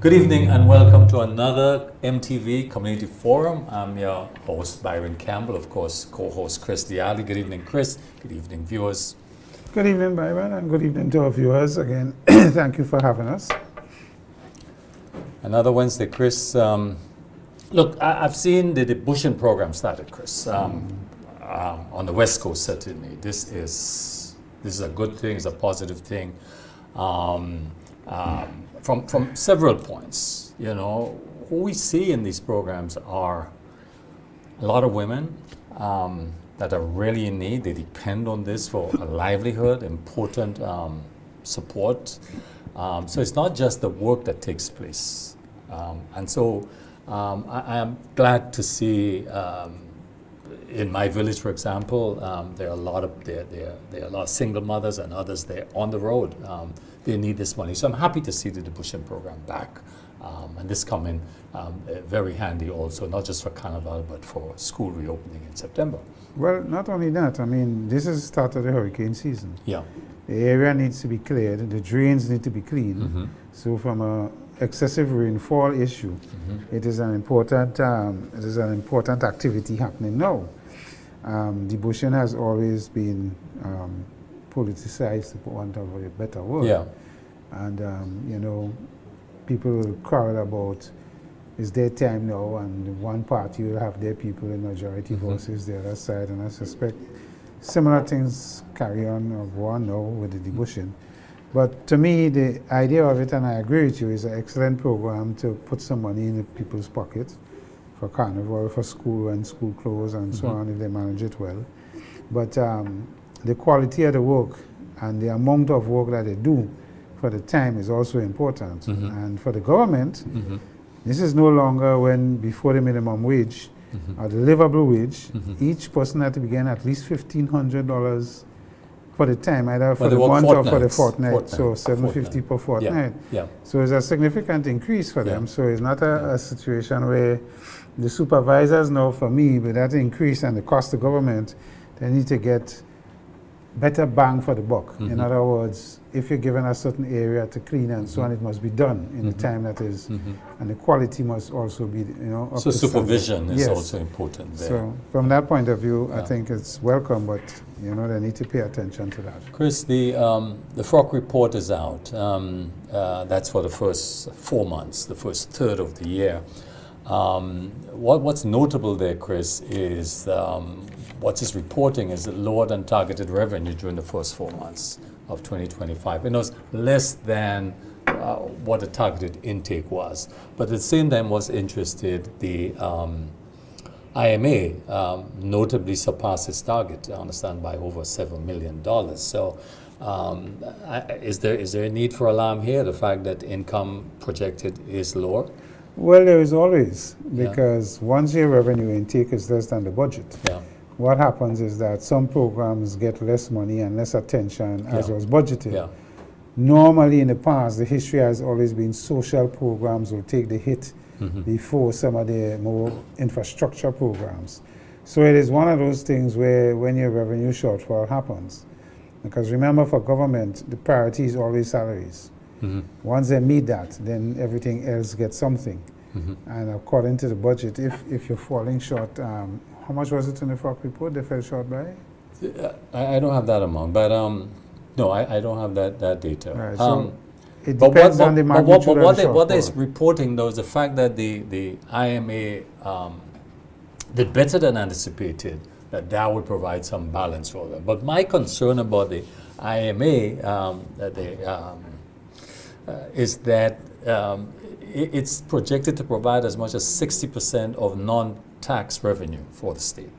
Good evening and welcome to another MTV Community Forum. I'm your host, Byron Campbell, of course, co-host Chris Diali. Good evening, Chris. Good evening, viewers. Good evening, Byron, and good evening to our viewers. Again, thank you for having us. Another Wednesday, Chris. Look, I've seen the Bushin program started, Chris, on the West Coast, certainly. This is a good thing, it's a positive thing. From several points, you know, what we see in these programs are a lot of women that are really in need. They depend on this for a livelihood, important support. So it's not just the work that takes place. And so I am glad to see in my village, for example, there are a lot of single mothers and others there on the road. They need this money. So I'm happy to see the Bushin program back. And this come in very handy also, not just for Carnival, but for school reopening in September. Well, not only that, I mean, this is the start of the hurricane season. Yeah. The area needs to be cleared, the drains need to be cleaned. Mm-hmm. So from a excessive rainfall issue, it is an important activity happening now. The Bushin has always been politicized, for want of a better word. Yeah. And, you know, people will quarrel about, is their time now, and one party will have their people in majority versus the other side, and I suspect similar things carry on or go on now with the Bushin. But to me, the idea of it, and I agree with you, is an excellent program to put some money in the people's pocket for Carnival, for school and school clothes and so on, if they manage it well. But the quality of the work and the amount of work that they do for the time is also important. And for the government, this is no longer when before the minimum wage or the livable wage, each person had to begin at least $1,500 for the time, either for the month or for the fortnight. So $750 per fortnight. Yeah. So it's a significant increase for them. So it's not a situation where the supervisors know, for me, with that increase and the cost to government, they need to get better bang for the buck. In other words, if you're given a certain area to clean and so on, it must be done in the time that is, and the quality must also be, you know, up So to supervision standard. is Yes. also important there. So from that point of view, I think it's welcome, but you know, they need to pay attention to that. Chris, the FROC report is out. That's for the first 4 months, the first third of the year. What's notable there, Chris, is what is reporting is that lower than targeted revenue during the first 4 months of 2025. It was less than what the targeted intake was. But at the same time, was interested, the IMA notably surpassed its target, I understand, by over $7 million. So is there a need for alarm here, the fact that income projected is lower? Well, there is always, because once your revenue intake is less than the budget, what happens is that some programs get less money and less attention as was budgeted. Normally in the past, the history has always been social programs will take the hit before some of the more infrastructure programs. So it is one of those things where when your revenue shortfall happens, because remember, for government, the priority is always salaries. Once they meet that, then everything else gets something. And according to the budget, if you're falling short, how much was it in the FROC report they fell short by? I don't have that amount, but no, I don't have that data. Right, so it depends on the magnitude of the what they're shortfall. reporting, though, is the fact that the IMA did better than anticipated, that would provide some balance for them. But my concern about the IMA is that it's projected to provide as much as 60% of non-tax revenue for the state.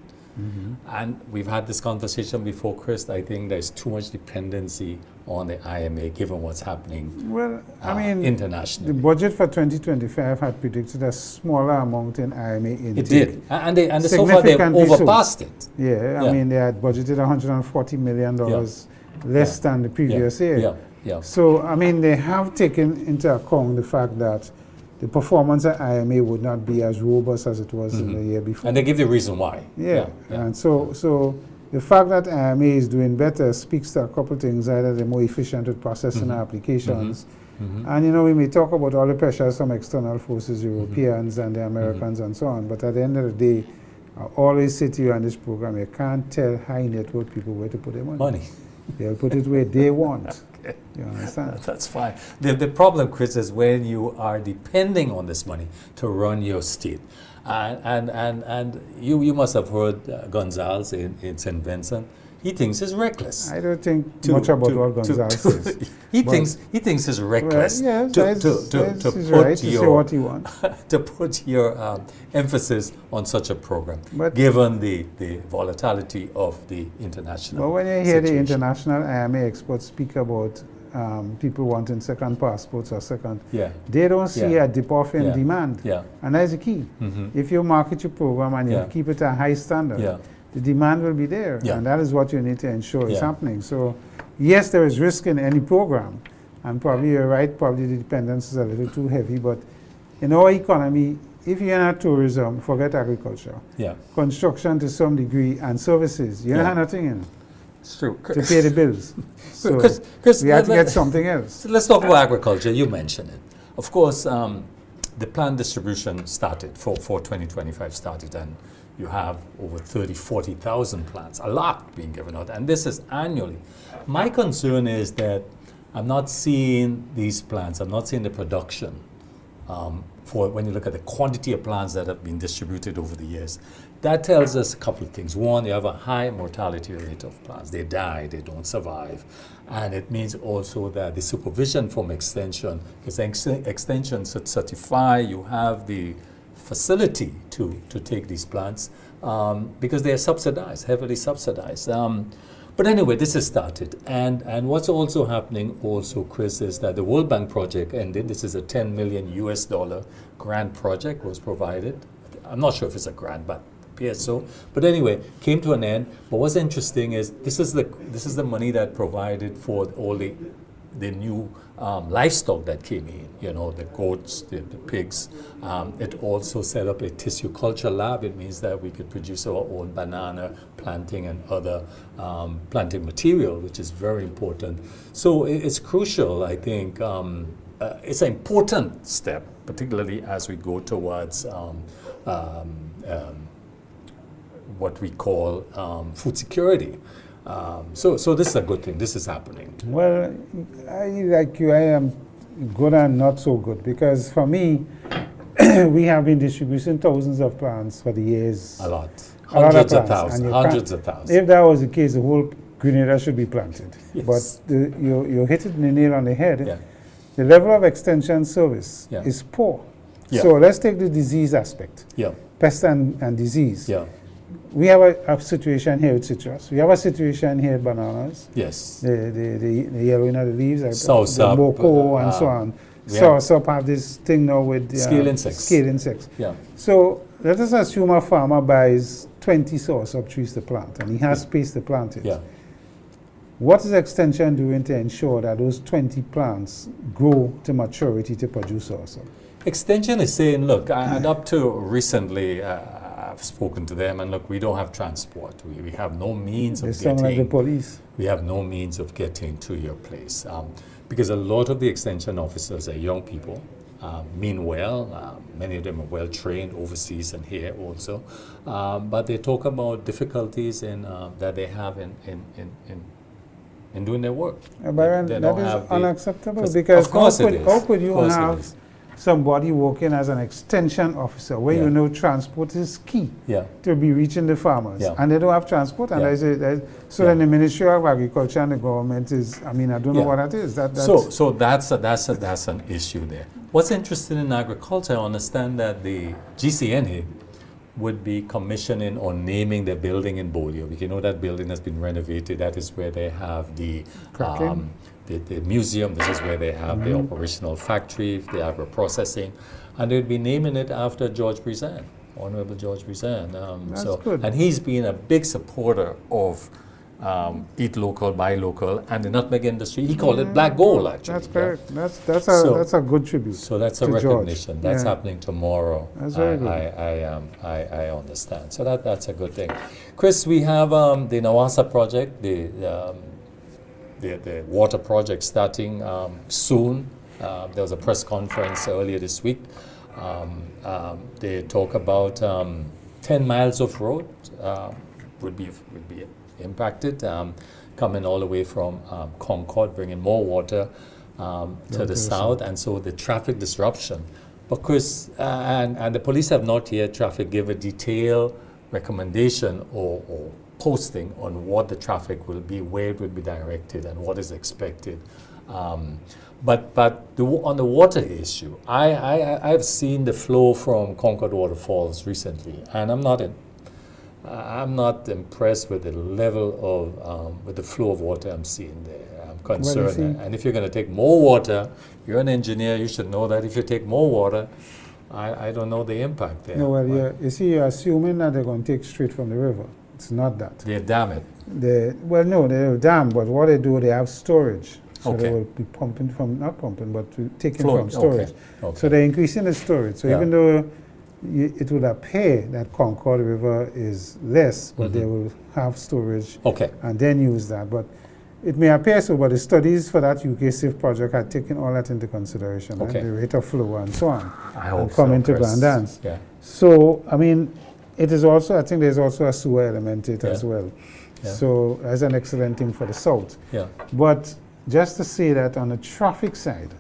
And we've had this conversation before, Chris. I think there's too much dependency on the IMA given what's happening internationally. The budget for 2025 had predicted a smaller amount in IMA intake. It did. And so far they've overpassed it. Yeah, I mean, they had budgeted $140 million less than the previous year. So, I mean, they have taken into account the fact that the performance at IMA would not be as robust as it was in the year before. And they give the reason why. And so the fact that IMA is doing better speaks to a couple of things. Either they're more efficient with processing applications, And we may talk about all the pressures from external forces, Europeans and the Americans and so on, but at the end of the day, I always say to you on this program, you can't tell high net worth people where to put their money. They'll put it where they want. Okay. You understand? That's fine. The problem, Chris, is when you are depending on this money to run your state. And you must have heard Gonzalez in St. Vincent. He thinks it's reckless. I don't think much about what Gonzalez says. He thinks it's reckless to put your emphasis on such a program, but given the volatility of the international. But when you hear the international IMA experts speak about people wanting second passports or second, they don't see a dip off in demand, and that's the key. If you market your program and you keep it at a high standard, the demand will be there, and that is what you need to ensure is happening. So, yes, there is risk in any program, and probably you're right, probably the dependence is a little too heavy, but in our economy, if you're not tourism, forget agriculture. Construction to some degree, and services, you don't have nothing in it. It's true. To pay the bills. So we have to get something else. So let's talk about agriculture. You mentioned it. Of course, the plant distribution started for 2025 started, and you have over 40,000 plants, a lot being given out, and this is annually. My concern is that I'm not seeing these plants, I'm not seeing the production for when you look at the quantity of plants that have been distributed over the years. That tells us a couple of things. One, you have a high mortality rate of plants. They die, they don't survive. And it means also that the supervision from extension, because extension should certify you have the facility to take these plants because they are subsidized, heavily subsidized. But anyway, this has started. And what's also happening also, Chris, is that the World Bank project ended. This is a $10 million grant project was provided. I'm not sure if it's a grant, but appears so. But anyway, came to an end. But what's interesting is this is the money that provided for all the new livestock that came in, the goats, the pigs. It also set up a tissue culture lab. It means that we could produce our own banana planting and other planting material, which is very important. So it's crucial, I think. It's an important step, particularly as we go towards what we call food security. So this is a good thing. This is happening. Well, like you, I am good and not so good, because for me, we have been distributing thousands of plants for the years. A lot. Hundreds of thousands. If that was the case, the whole Grenada should be planted. Yes. But you hit it the nail on the head. Yeah. The level of extension service is poor. Yeah. So let's take the disease aspect. Yeah. Pest and disease. Yeah. We have a situation here with citrus. We have a situation here with bananas. Yes. The yellowing of the leaves, the moko and so on. Soursop have this thing now with scale insects. Yeah. So let us assume a farmer buys 20 soursop trees to plant, and he has space to plant it. Yeah. What is Extension doing to ensure that those 20 plants grow to maturity to produce soursop? Extension is saying, look, and up to recently, I've spoken to them, and look, we don't have transport. We have no means of getting. Like the police. We have no means of getting to your place because a lot of the extension officers are young people. Mean well, many of them are well trained overseas and here also, but they talk about difficulties that they have in doing their work. But that is unacceptable, because how could you have somebody working as an extension officer when you know transport is key to be reaching the farmers, and they don't have transport, and then the Ministry of Agriculture and the government is, I don't know what that is. So that's an issue there. What's interesting in agriculture, I understand that the GCNA would be commissioning or naming their building in Bolio. You know that building has been renovated. That is where they have the museum. This is where they have the operational factory, the agro-processing. And they'd be naming it after George Brizan, Honorable George Brizan. That's good. And he's been a big supporter of eat local, buy local, and the nutmeg industry. He called it black gold, actually. That's correct. That's a good tribute. So that's a recognition. George. That's happening tomorrow. That's very good. I understand. So that's a good thing. Chris, we have the Nawasa project, the water project starting soon. There was a press conference earlier this week. They talk about 10 miles of road would be impacted, coming all the way from Concord, bringing more water to the south, and so the traffic disruption. Because and the police have not yet give a detailed recommendation or posting on what the traffic will be, where it will be directed, and what is expected. But on the water issue, I've seen the flow from Concord Waterfalls recently, and I'm not impressed with the level of with the flow of water I'm seeing there. I'm concerned, and if you're going to take more water, you're an engineer, you should know that if you take more water, I don't know the impact there. No, well, you see, you're assuming that they're going to take straight from the river. It's not that. They dam it. No, they dam, but what they do, they have storage. So Okay. they will be pumping from, not pumping, but taking Flowing, from storage. okay. So they're increasing the storage. So Yeah. even though it would appear that Concord River is less, but they will have storage Okay. and then use that. But it may appear so, but the studies for that UK SAFE project had taken all that into consideration, Okay. and the rate of flow and so on, I and hope come so, into Chris. Blandance. Yeah. So, I mean, it is also, I think there's also a sewer element to it as Yeah. well. Yeah. So that's an excellent thing for the south. Yeah. But just to say that on the traffic side,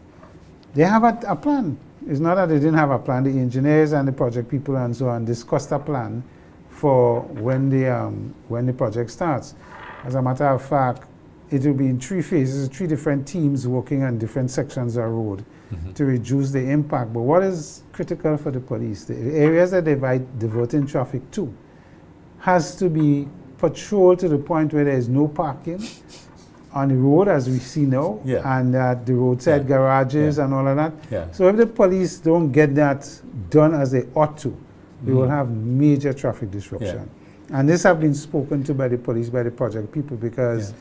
they have a plan. It's not that they didn't have a plan. The engineers and the project people and so on discussed a plan for when the project starts. As a matter of fact, it will be in 3 phases, 3 different teams working on different sections of road to reduce the impact. But what is critical for the police, the areas that they're diverting traffic to, has to be patrolled to the point where there is no parking on the road, as we see now, Yeah. and the roadside garages Yeah. and all of that. Yeah. So if the police don't get that done as they ought to, we will have major traffic disruption. And this has been spoken to by the police, by the project people, because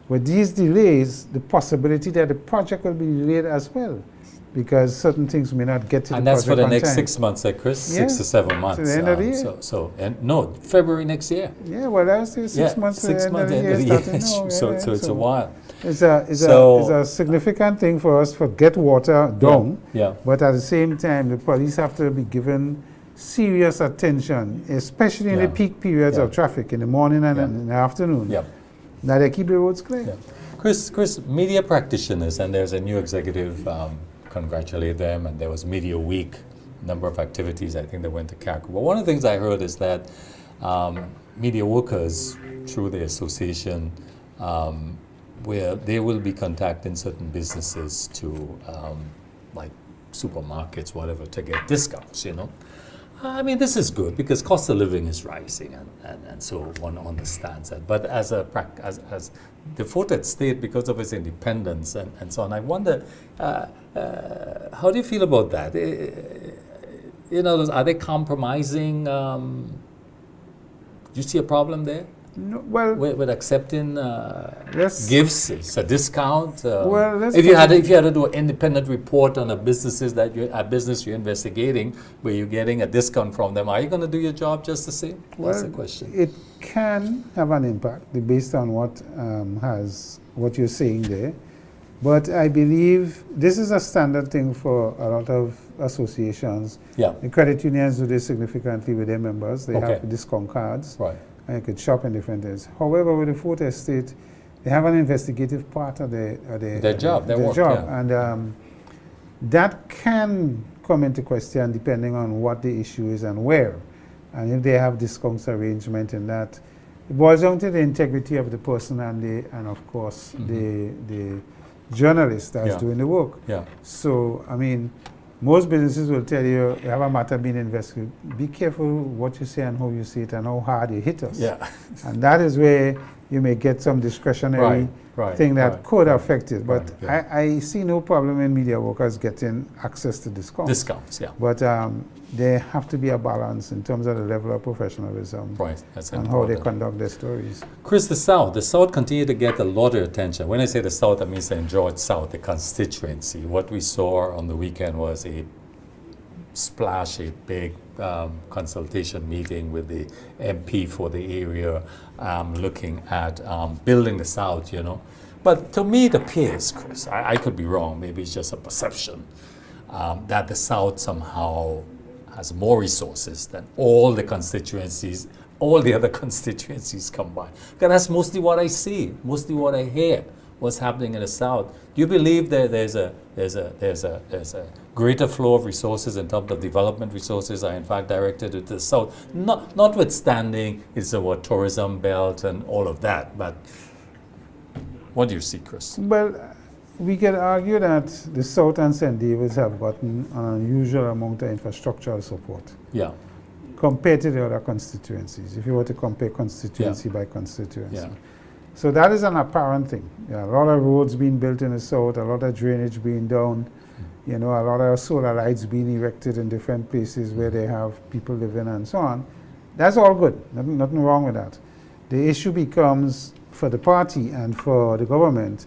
with these delays, the possibility that the project will be delayed as well, because certain things may not get to And the that's project for the on next time. 6 months, Chris? Yeah. 6 to 7 months. To the end of the year. And no, February next year. Yeah, well, that's 6 months to the 6 end months, of the end of the year. year. starting now, So yeah, it's a while. It's So- a significant thing for us to get water down, Yeah. but at the same time, the police have to be given serious attention, especially in Yeah. the peak periods Yeah. of traffic in the morning and Yeah. in the afternoon. Yeah. That they keep the roads clear. Yeah. Chris, media practitioners, and there's a new executive, congratulate them, and there was Media Week, number of activities, I think they went to CAC. But one of the things I heard is that media workers, through the association, where they will be contacting certain businesses to, like supermarkets, whatever, to get discounts, I mean, this is good because cost of living is rising, and so one understands that. But as the Fortet state, because of its independence and so on, I wonder, how do you feel about that? Are they compromising? Do you see a problem there No, well, with accepting yes. gifts? It's a discount. Well, let's if you had put to do an independent report on a business you're investigating, where you're getting a discount from them, are you going to do your job just the same? That's the question. It can have an impact based on what you're saying there. But I believe this is a standard thing for a lot of associations. Yeah. The credit unions do this significantly with their members. They Okay. have discount cards, Right. and you could shop in different things. However, with the Fort Estate, they have an investigative part of their job, their work, job, yeah. and that can come into question depending on what the issue is and where, and if they have discounts arrangement in that. It boils down to the integrity of the person and of course the journalist that's Yeah. doing the work. Yeah. So, I mean, most businesses will tell you, you have a matter being investigated. Be careful what you say and how you say it and how hard you hit us. Yeah. And that is where you may get some discretionary Right. thing that right, could right, affect it. But right, yeah. I see no problem in media workers getting access to discounts. Discounts. Yeah. But there have to be a balance in terms of the level of professionalism Right. That's and how they important. conduct their stories. Chris, the South continue to get a lot of attention. When I say the South, I mean St. George South, the constituency. What we saw on the weekend was a big consultation meeting with the MP for the area, looking at building the South, But to me, it appears, Chris, I could be wrong, maybe it's just a perception, that the South somehow has more resources than all the constituencies, all the other constituencies combined. Because that's mostly what I see, mostly what I hear, what's happening in the South. Do you believe that there's a greater flow of resources in terms of development resources are in fact directed to the South? Notwithstanding it's a tourism belt and all of that, but what do you see, Chris? Well, we can argue that the South and St. David's have gotten an unusual amount of infrastructural support Yeah, compared to the other constituencies, if you were to compare constituency by constituency. yeah, So that is an apparent thing. Yeah, a lot of roads being built in the South, a lot of drainage being done, a lot of solar lights being erected in different places where they have people living and so on. That's all good, nothing wrong with that. The issue becomes, for the party and for the government,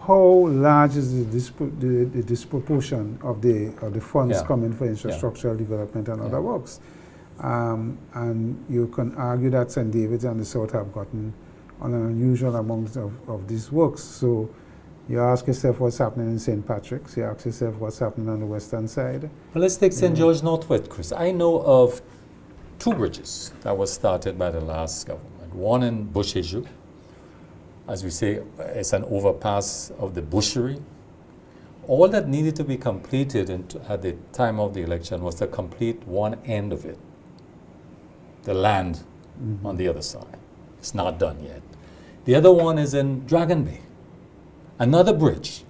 how large is the disproportion of the funds Yeah. coming for infrastructural development and other works? And you can argue that St. David's and the South have gotten an unusual amount of these works. So you ask yourself what's happening in St. Patrick's, you ask yourself what's happening on the western side. Well, let's take St. George Northwest, Chris. I know of 2 bridges that was started by the last government. One in Bush Issue, as we say, it's an overpass of the bushery. All that needed to be completed at the time of the election was to complete one end of it, the land on the other side. It's not done yet. The other one is in Dragon Bay, another bridge.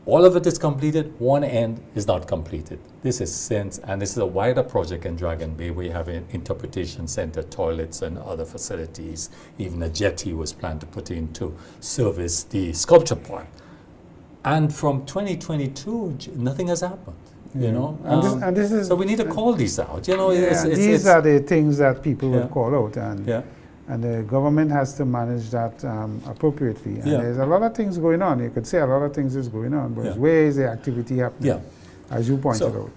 All of it is completed, one end is not completed. This is and this is a wider project in Dragon Bay. We have an interpretation center, toilets and other facilities. Even a jetty was planned to put in to service the sculpture park. And from 2022, nothing has happened. And this is, so we need to call these out. these are the things that people will call out, yeah. and the government has to manage that appropriately. And Yeah. there's a lot of things going on. You could say a lot of things is going on, but where is the activity happening? Yeah. As you pointed So, out.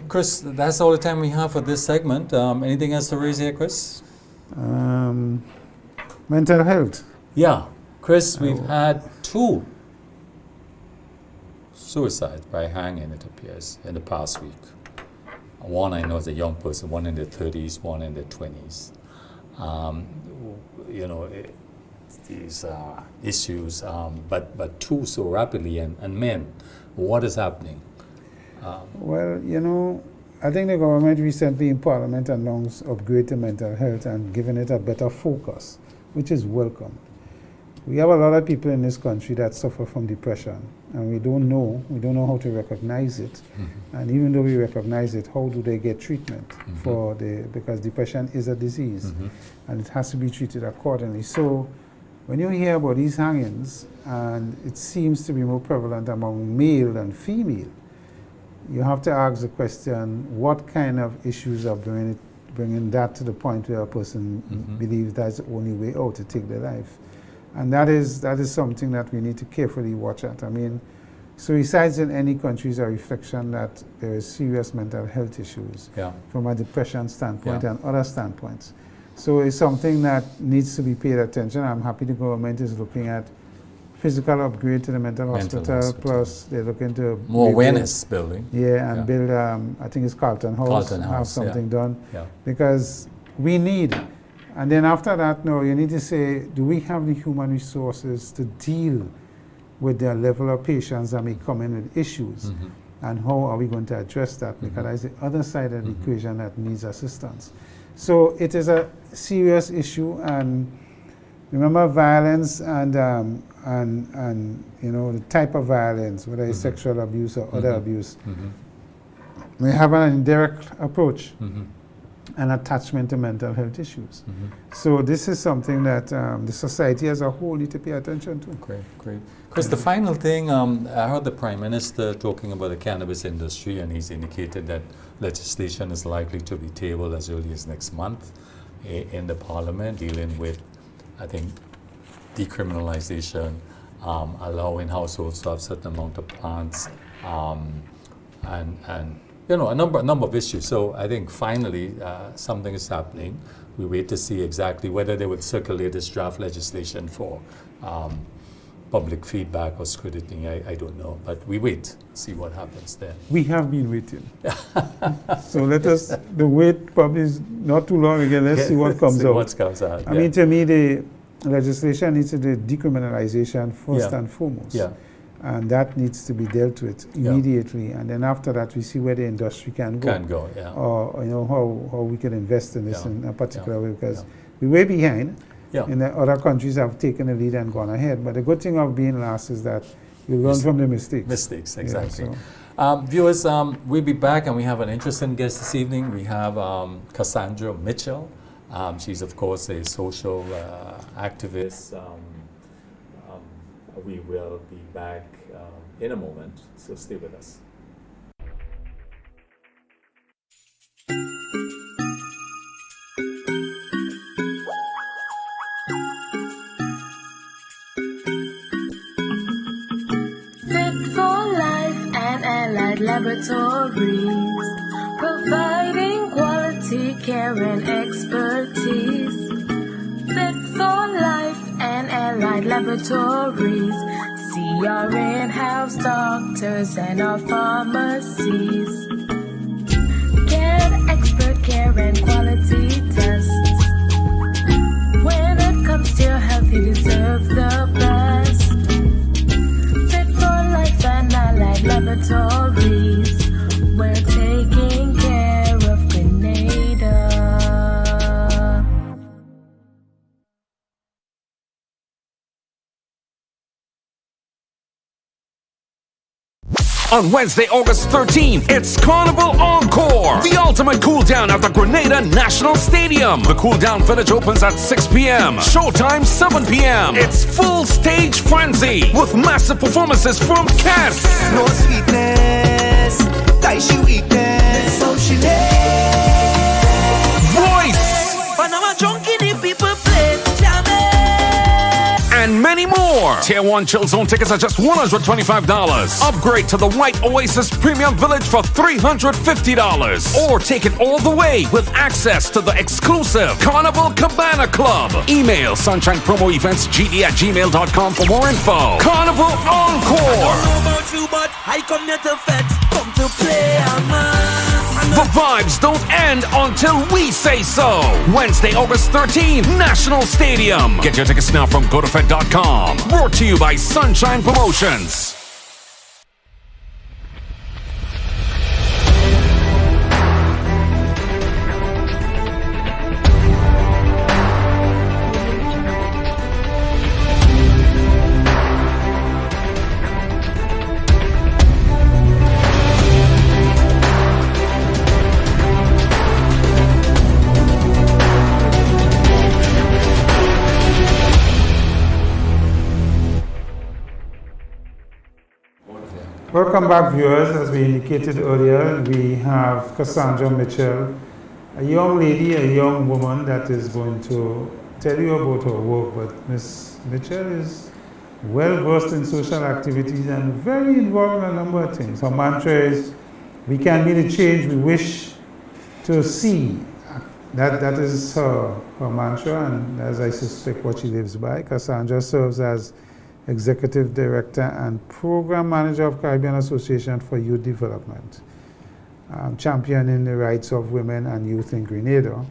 Chris, that's all the time we have for this segment. Anything else to raise here, Chris? Mental health. Yeah. Chris, we've had 2 suicides by hanging, it appears, in the past week. One I know is a young person, one in their 30s, one in their 20s. These issues, but 2 so rapidly, and men. What is happening? Well, I think the government recently in Parliament announced upgrade to mental health and given it a better focus, which is welcome. We have a lot of people in this country that suffer from depression, and we don't know how to recognize it. And even though we recognize it, how do they get treatment because depression is a disease, and it has to be treated accordingly. So when you hear about these hangings, and it seems to be more prevalent among male than female, you have to ask the question, what kind of issues are bringing that to the point where a person believes that's the only way out to take their life? And that is something that we need to carefully watch at. I mean, suicides in any country is a reflection that there is serious mental health issues from a depression standpoint and other standpoints. So it's something that needs to be paid attention. I'm happy the government is looking at physical upgrade to the mental hospital, plus they're looking to more awareness building. And build, I think it's Carlton House, have something done. Because we need. And then after that, you need to say, do we have the human resources to deal with the level of patients that may come in with issues? And how are we going to address that? Because that's the other side of the equation that needs assistance. So it is a serious issue, and remember, violence and the type of violence, whether it's sexual abuse or other abuse, may have an indirect approach and attachment to mental health issues. So this is something that the society as a whole need to pay attention to. Great. Chris, the final thing, I heard the Prime Minister talking about the cannabis industry, and he's indicated that legislation is likely to be tabled as early as next month in the Parliament, dealing with, I think, decriminalization, allowing households to have certain amount of plants, and a number of issues. So I think finally something is happening. We wait to see exactly whether they would circulate this draft legislation for public feedback or scrutiny. I don't know, but we wait, see what happens there. We have been waiting. So the wait probably is not too long again. Let's see what comes out. What comes out. I mean, to me, the legislation needs to do decriminalization first and foremost. Yeah. And that needs to be dealt with immediately. And then after that, we see where the industry can go. Or how we can invest in this in a particular way, because we're way behind. And the other countries have taken the lead and gone ahead. But the good thing of being last is that you learn from the mistakes. Mistakes, exactly. Viewers, we'll be back, and we have an interesting guest this evening. We have Cassandra Mitchell. She's, of course, a social activist. We will be back in a moment, so stay with us. Fit for Life and Allied Laboratories, providing quality care and expertise. Fit for Life and Allied Laboratories, see our in-house doctors and our pharmacies. Get expert care and quality tests. When it comes to your health, you deserve the best. Fit for Life and Allied Laboratories, we're taking care of Grenada. On Wednesday, August 13th, it's Carnival Encore, the ultimate cool down at the Grenada National Stadium. The cool down village opens at 6 p.m. Showtime 7 p.m. It's full stage frenzy with massive performances from Cass. No sweetness, Daishi weakness, so she Voice. But now I'm drunk in the people place, jamming. And many more. Tier 1 Chill Zone tickets are just $125. Upgrade to the White Oasis Premium Village for $350. Or take it all the way with access to the exclusive Carnival Cabana Club. Email sunshinepromoeventsgd@gmail.com for more info. Carnival Encore. I don't know about you, but I come here to fetch, come to play, man. The vibes don't end until we say so. Wednesday, August 13th, National Stadium. Get your tickets now from GoToFed.com. Brought to you by Sunshine Promotions. Welcome back, viewers. As we indicated earlier, we have Cassandra Mitchell, a young lady, a young woman that is going to tell you about her work. But Ms. Mitchell is well versed in social activities and very involved in a number of things. Her mantra is, we can be the change we wish to see. That is her mantra, and as I suspect what she lives by. Cassandra serves as Executive Director and Program Manager of Caribbean Association for Youth Development, championing the rights of women and youth in Grenada.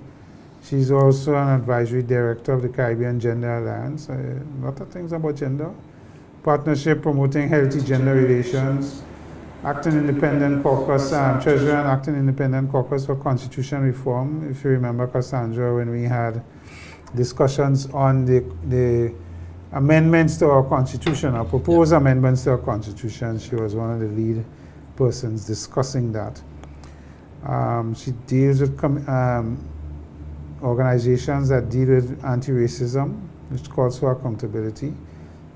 She's also an Advisory Director of the Caribbean Gender Alliance, a lot of things about gender, partnership promoting healthy gender relations, acting independent caucus, treasurer and acting independent caucus for constitution reform. If you remember, Cassandra, when we had discussions on the amendments to our constitution, or proposed amendments to our constitution, she was one of the lead persons discussing that. She deals with organizations that deal with anti-racism, which calls for accountability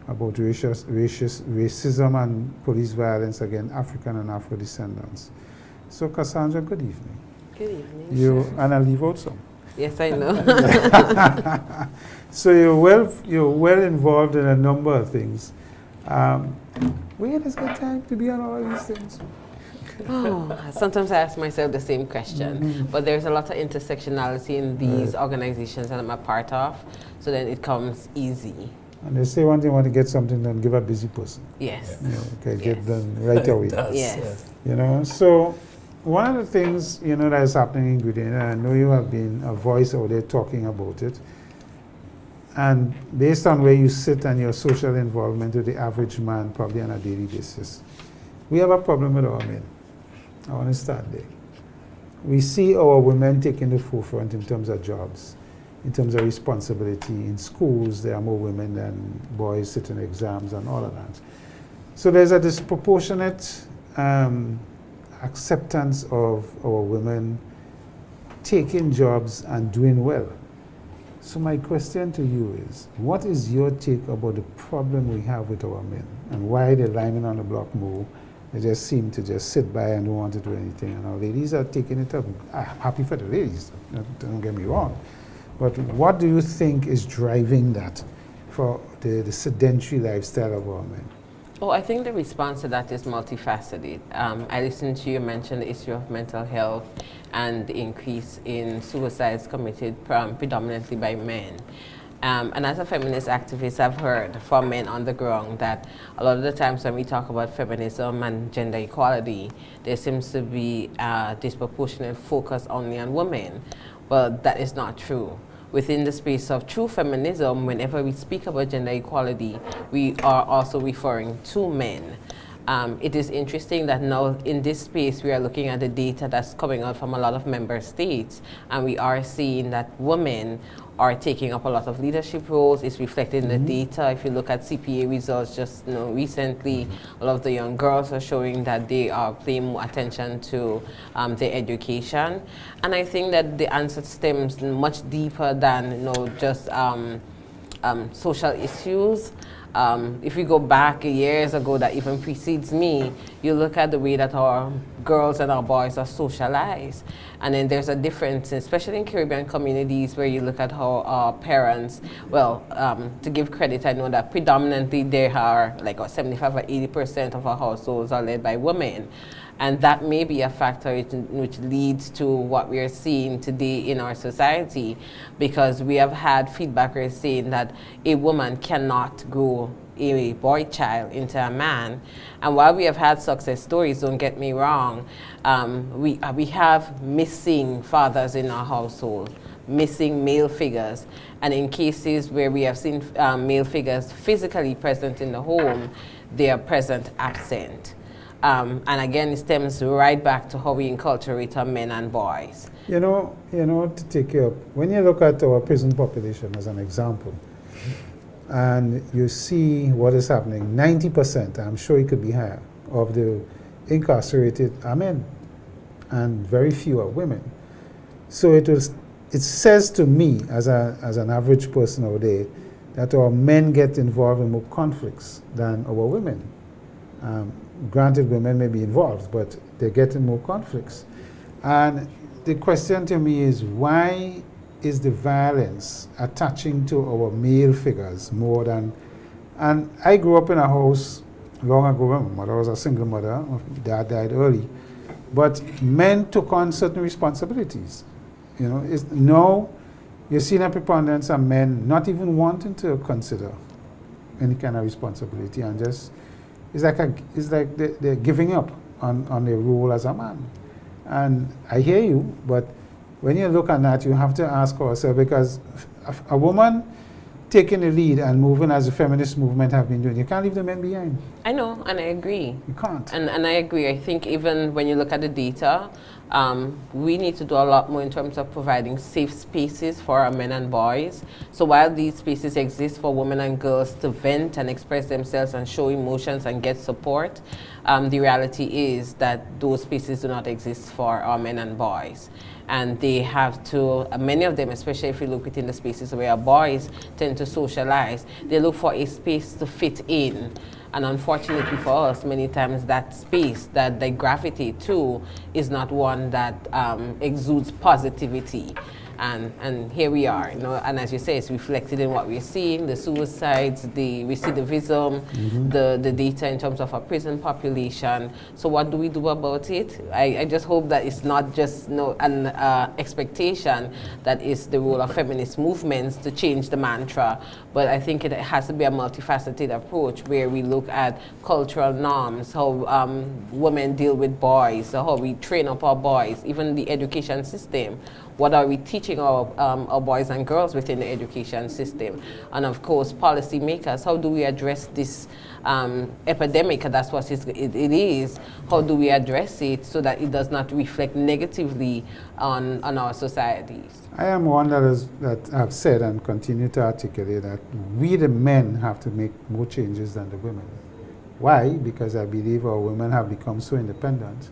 about racism and police violence against African and Afro descendants. So Cassandra, good evening. Good evening. And I'll leave out some. Yes, I know. So you're well involved in a number of things. Where is the time to be on all these things? Sometimes I ask myself the same question, but there's a lot of intersectionality in these organizations that I'm a part of, so then it comes easy. And they say when they want to get something done, give a busy person. Yes. You know, okay, get Yes. done right away. It does, Yes. You know, so one of the things, you know, that is happening in Grenada, and I know you have been a voice out there talking about it, and based on where you sit and your social involvement with the average man, probably on a daily basis, we have a problem with our men. I want to start there. We see our women taking the forefront in terms of jobs, in terms of responsibility. In schools, there are more women than boys sitting exams and all of that. So there's a disproportionate acceptance of our women taking jobs and doing well. So my question to you is, what is your take about the problem we have with our men and why they're lining on the block more? They just seem to just sit by and don't want to do anything. And our ladies are taking it up. I'm happy for the ladies, don't get me wrong. But what do you think is driving that for the sedentary lifestyle of our men? Oh, I think the response to that is multifaceted. I listened to you mention the issue of mental health and the increase in suicides committed predominantly by men. And as a feminist activist, I've heard from men on the ground that a lot of the times when we talk about feminism and gender equality, there seems to be a disproportionate focus only on women. Well, that is not true. Within the space of true feminism, whenever we speak about gender equality, we are also referring to men. It is interesting that now in this space we are looking at the data that's coming out from a lot of member states, and we are seeing that women are taking up a lot of leadership roles. It's reflected in the data. If you look at CPA results just recently, a lot of the young girls are showing that they are paying more attention to their education. And I think that the answer stems much deeper than just social issues. If we go back years ago that even precedes me, you look at the way that our girls and our boys are socialized. And then there's a difference, especially in Caribbean communities, where you look at how our parents, well, to give credit, I know that predominantly there are like 75 or 80% of our households are led by women. And that may be a factor which leads to what we are seeing today in our society, because we have had feedbackers saying that a woman cannot grow a boy child into a man. And while we have had success stories, don't get me wrong, we have missing fathers in our household, missing male figures. And in cases where we have seen male figures physically present in the home, they are present absent. And again, it stems right back to how we inculturate our men and boys. You know, to take you up, when you look at our prison population as an example, and you see what is happening, 90%, I'm sure it could be higher, of the incarcerated are men, and very few are women. So it says to me, as an average person out there, that our men get involved in more conflicts than our women. Granted, women may be involved, but they're getting more conflicts. And the question to me is, why is the violence attaching to our male figures more than... And I grew up in a house long ago. My mother was a single mother. My dad died early. But men took on certain responsibilities. You know, now you're seeing a preponderance of men not even wanting to consider any kind of responsibility, and just it's like they're giving up on their role as a man. And I hear you, but when you look at that, you have to ask ourselves, because a woman taking the lead and moving as the feminist movement have been doing, you can't leave the men behind. I know, and I agree. You can't. And I agree. I think even when you look at the data, we need to do a lot more in terms of providing safe spaces for our men and boys. So while these spaces exist for women and girls to vent and express themselves and show emotions and get support, the reality is that those spaces do not exist for our men and boys. And they have to, many of them, especially if you look within the spaces where our boys tend to socialize, they look for a space to fit in. And unfortunately for us, many times that space that they gravitate to is not one that exudes positivity. And here we are, and as you say, it's reflected in what we're seeing, the suicides, the recidivism, the data in terms of our prison population. So what do we do about it? I just hope that it's not just an expectation that is the role of feminist movements to change the mantra, but I think it has to be a multifaceted approach where we look at cultural norms, how women deal with boys, how we train up our boys, even the education system. What are we teaching our boys and girls within the education system? And of course, policymakers, how do we address this epidemic? That's what it is. How do we address it so that it does not reflect negatively on our societies? I am one that have said and continue to articulate that we the men have to make more changes than the women. Why? Because I believe our women have become so independent.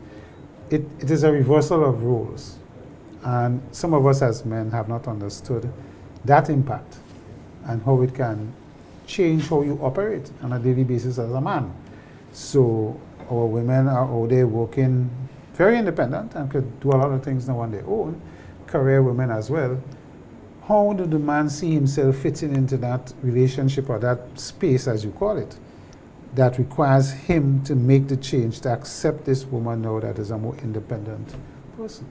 It is a reversal of roles. And some of us as men have not understood that impact and how it can change how you operate on a daily basis as a man. So our women are out there working very independent and could do a lot of things now on their own, career women as well. How do the man see himself fitting into that relationship or that space, as you call it, that requires him to make the change to accept this woman now that is a more independent person?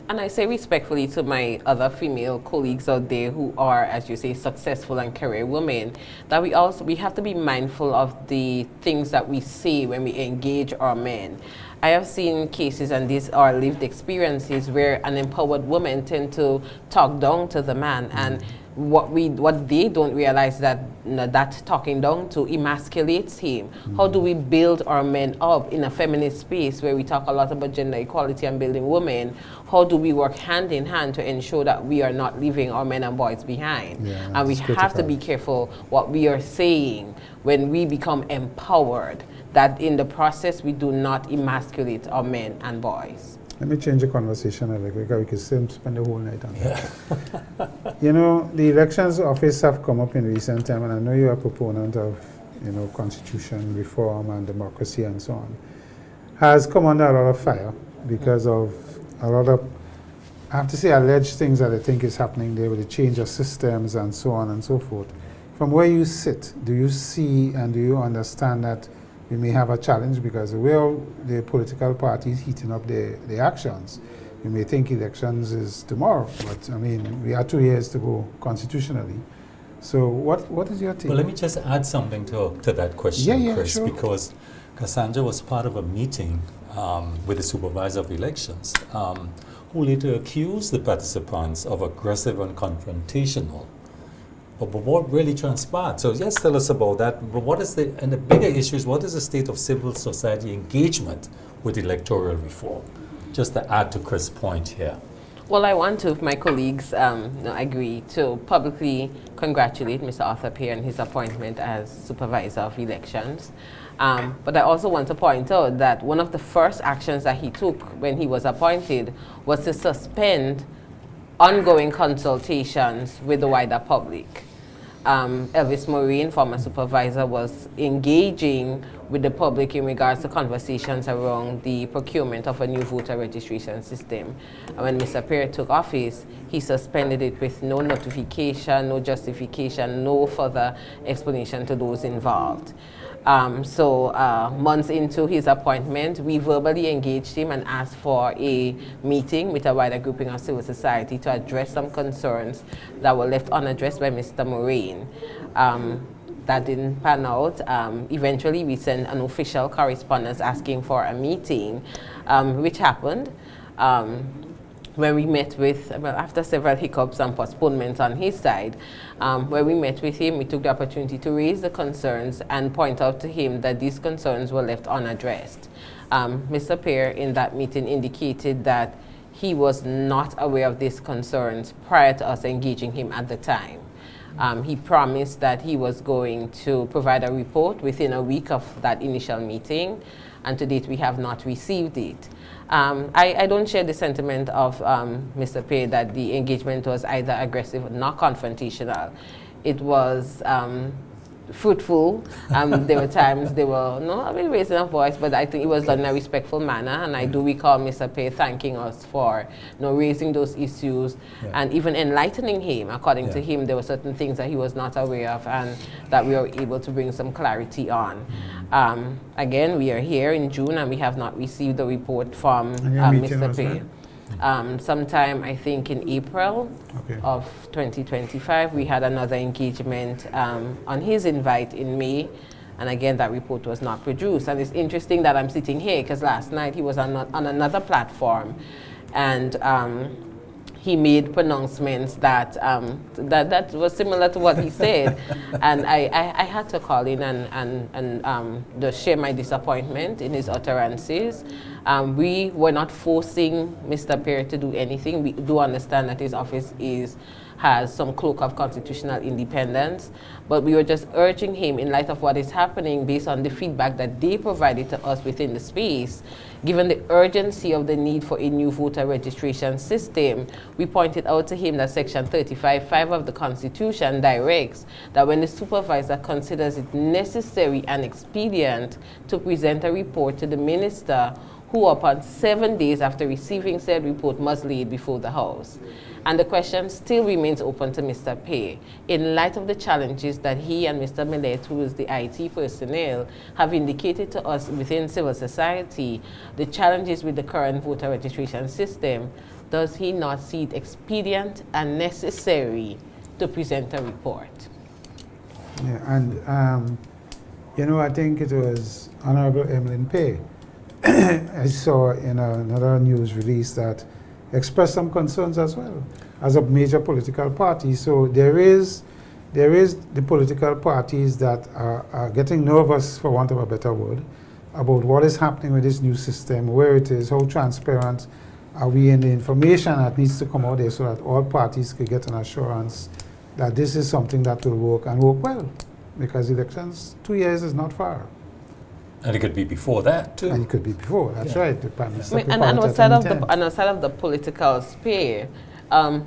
And I say respectfully to my other female colleagues out there who are, as you say, successful and career women, that we have to be mindful of the things that we say when we engage our men. I have seen cases, and these are lived experiences, where an empowered woman tend to talk down to the man, and what they don't realize that that talking down to emasculates him. How do we build our men up in a feminist space where we talk a lot about gender equality and building women? How do we work hand in hand to ensure that we are not leaving our men and boys behind? And we have to be careful what we are saying when we become empowered, that in the process we do not emasculate our men and boys. Let me change the conversation a little because we could still spend the whole night on that. The elections office have come up in recent time, and I know you're a proponent of, constitution reform and democracy and so on. Has come under a lot of fire because of a lot of, I have to say, alleged things that I think is happening there with the change of systems and so on and so forth. From where you sit, do you see and do you understand that we may have a challenge because the way the political parties heating up their actions, you may think elections is tomorrow, but I mean, we have 2 years to go constitutionally. So what is your take? Well, let me just add something to that question, Chris, sure. Because Cassandra was part of a meeting with the supervisor of elections, who later accused the participants of aggressive and confrontational. But what really transpired? So yes, tell us about that. But and the bigger issue is, what is the state of civil society engagement with electoral reform? Just to add to Chris' point here. Well, I want to, if my colleagues agree, to publicly congratulate Mr. Arthur Peer on his appointment as supervisor of elections. But I also want to point out that one of the first actions that he took when he was appointed was to suspend ongoing consultations with the wider public. Elvis Maureen, former supervisor, was engaging with the public in regards to conversations around the procurement of a new voter registration system. And when Mr. Peer took office, he suspended it with no notification, no justification, no further explanation to those involved. Months into his appointment, we verbally engaged him and asked for a meeting with a wider grouping of civil society to address some concerns that were left unaddressed by Mr. Maureen. That didn't pan out. Eventually, we sent an official correspondence asking for a meeting, which happened. Where we met with, after several hiccups and postponements on his side, where we met with him, we took the opportunity to raise the concerns and point out to him that these concerns were left unaddressed. Mr. Peer in that meeting indicated that he was not aware of these concerns prior to us engaging him at the time. He promised that he was going to provide a report within a week of that initial meeting, and to date we have not received it. I don't share the sentiment of Mr. Peer that the engagement was either aggressive or not confrontational. It was fruitful. There were times they were raising a voice, but I think it was done in a respectful manner. And I do recall Mr. Pei thanking us for raising those issues and even enlightening him. According to him, there were certain things that he was not aware of and that we were able to bring some clarity on. Again, we are here in June and we have not received the report from Mr. Pei. Sometime I think in April of 2025 we had another engagement on his invite in May, and again that report was not produced. And it's interesting that I'm sitting here because last night he was on another platform and he made pronouncements that that was similar to what he said. And I had to call in and just share my disappointment in his utterances. We were not forcing Mr. Pei to do anything. We do understand that his office has some cloak of constitutional independence, but we were just urging him in light of what is happening based on the feedback that they provided to us within the space. Given the urgency of the need for a new voter registration system, we pointed out to him that Section 35(5) of the Constitution directs that when the supervisor considers it necessary and expedient to present a report to the minister, who upon 7 days after receiving said report must lay it before the House. And the question still remains open to Mr. Pei. In light of the challenges that he and Mr. Millet, who is the IT personnel, have indicated to us within civil society, the challenges with the current voter registration system, does he not see it expedient and necessary to present a report? Yeah, and I think it was Honorable Emlyn Pei. I saw in another news release that expressed some concerns as well as a major political party. So there is the political parties that are getting nervous, for want of a better word, about what is happening with this new system, where it is, how transparent are we in the information that needs to come out there so that all parties could get an assurance that this is something that will work and work well, because elections, 2 years is not far. And it could be before that too. And it could be before, that's right. The Prime Minister And outside of the political sphere,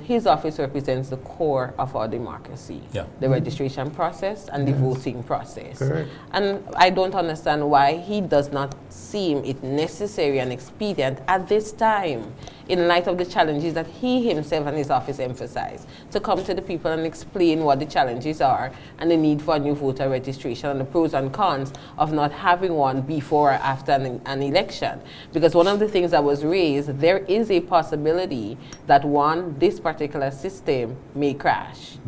his office represents the core of our democracy, the registration process and the voting process. Correct. And I don't understand why he does not seem it necessary and expedient at this time, in light of the challenges that he himself and his office emphasize, to come to the people and explain what the challenges are and the need for a new voter registration and the pros and cons of not having one before or after an election. Because one of the things that was raised, there is a possibility that this particular system may crash.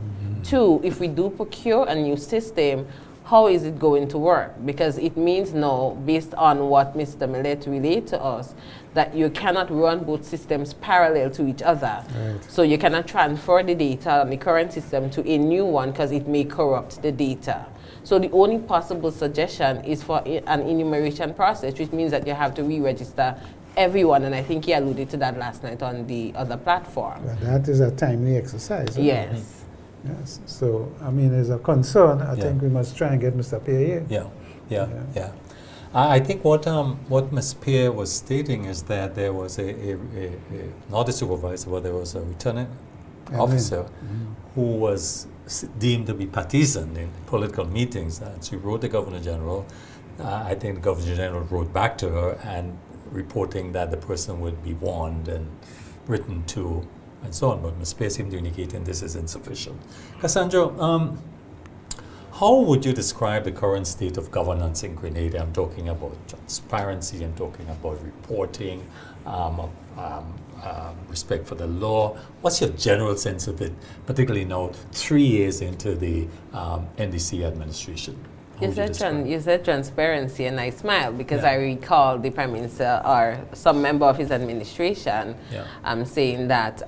Two, if we do procure a new system, how is it going to work? Because it means now, based on what Mr. Millet relayed to us, that you cannot run both systems parallel to each other. Right. So you cannot transfer the data on the current system to a new one because it may corrupt the data. So the only possible suggestion is for an enumeration process, which means that you have to re-register everyone, and I think he alluded to that last night on the other platform. But that is a timely exercise. Yes. Yes. So, I mean, there's a concern. I think we must try and get Mr. Pei here. Yeah. I think what Ms. Pei was stating is that there was not a supervisor, but there was a returning officer who was deemed to be partisan in political meetings. And she wrote the Governor General. I think the Governor General wrote back to her and reporting that the person would be warned and written to and so on, but Ms. Pei seemed to indicate this is insufficient. Cassandra, how would you describe the current state of governance in Grenada? I'm talking about transparency, I'm talking about reporting, respect for the law. What's your general sense of it, particularly now 3 years into the NDC administration? You said transparency, and I smile because I recall the Prime Minister or some member of his administration saying that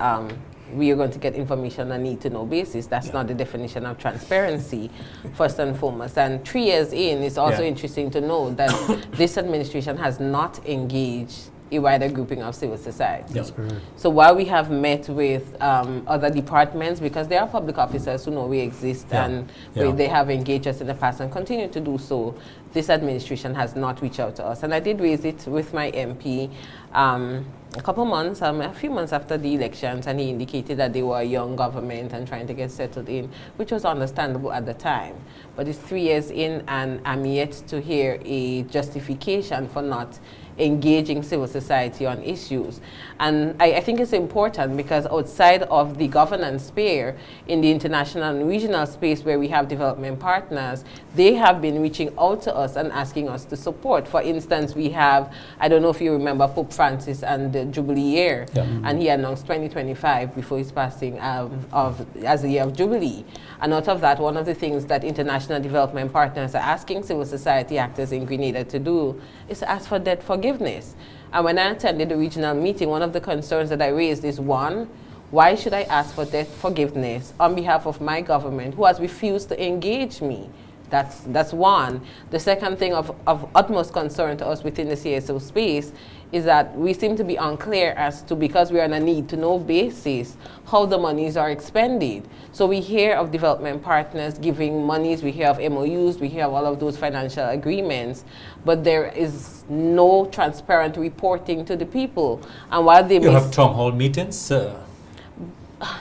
we are going to get information on a need-to-know basis. That's not the definition of transparency, first and foremost. And 3 years in, it's also interesting to know that this administration has not engaged a wider grouping of civil society. That's correct. So while we have met with other departments, because there are public officers who know we exist and they have engaged us in the past and continue to do so, this administration has not reached out to us. And I did raise it with my MP a few months after the elections, and he indicated that they were a young government and trying to get settled in, which was understandable at the time. But it's 3 years in, and I'm yet to hear a justification for not engaging civil society on issues. And I think it's important because outside of the governance sphere, in the international and regional space where we have development partners, they have been reaching out to us and asking us to support. For instance, we have, I don't know if you remember Pope Francis and the Jubilee year, and he announced 2025 before his passing as the year of Jubilee. And out of that, one of the things that international development partners are asking civil society actors in Grenada to do is to ask for debt forgiveness. And when I attended the regional meeting, one of the concerns that I raised is, one, why should I ask for debt forgiveness on behalf of my government who has refused to engage me? That's one. The second thing of utmost concern to us within the CSO space is that we seem to be unclear as to, because we are on a need-to-know basis, how the monies are expended. So we hear of development partners giving monies, we hear of MOUs, we hear of all of those financial agreements, but there is no transparent reporting to the people. And while they have town hall meetings?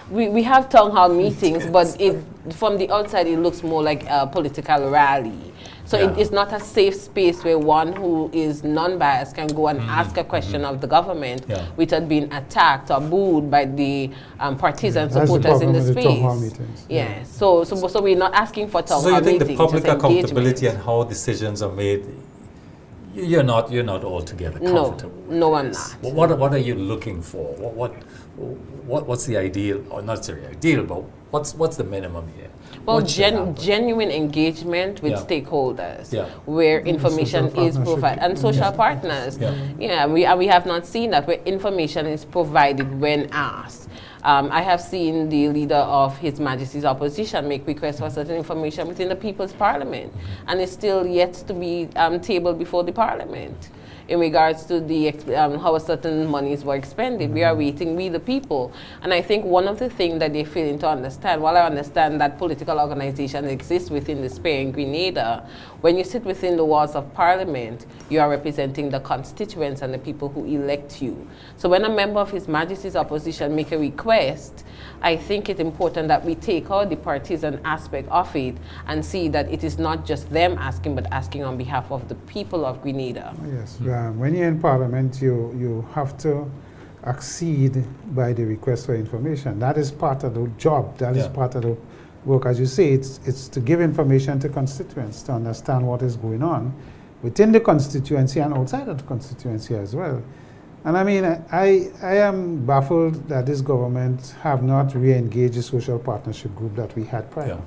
We have town hall meetings, but from the outside it looks more like a political rally. So it's not a safe space where one who is non-biased can go and ask a question of the government without being attacked or booed by the partisan supporters in the space. Yeah. So we're not asking for town hall meetings. So you think the public accountability and how decisions are made, you're not altogether comfortable with no, I'm this? not. What are you looking for? What's the ideal, or not the ideal, but what's the minimum here? Well, genuine engagement with stakeholders, where information is provided, and social partners. We have not seen that, where information is provided when asked. I have seen the leader of His Majesty's opposition make requests for certain information within the People's Parliament, and it's still yet to be tabled before the Parliament. In regards to the how certain monies were expended, we are waiting, we the people. And I think one of the things that they're failing to understand, while I understand that political organizations exist within the sphere in Grenada, when you sit within the walls of Parliament, you are representing the constituents and the people who elect you. So when a member of His Majesty's opposition make a request, I think it's important that we take out the partisan aspect of it and see that it is not just them asking, but asking on behalf of the people of Grenada. Yes. When you're in Parliament, you have to accede by the request for information. That is part of the job. That is part of the work. As you say, it's to give information to constituents to understand what is going on within the constituency and outside of the constituency as well. And I mean, I am baffled that this government have not re-engaged the social partnership group that we had prior.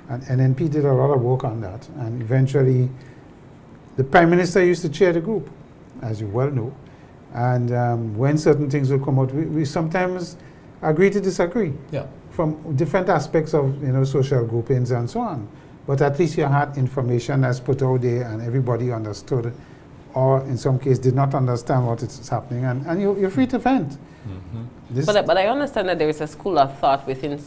And NNP did a lot of work on that. And eventually, the Prime Minister used to chair the group, as you well know. And when certain things will come out, we sometimes agree to disagree from different aspects of social groupings and so on. But at least you had information that's put out there and everybody understood, or in some case did not understand what is happening, and you're free to vent. But I understand that there is a school of thought within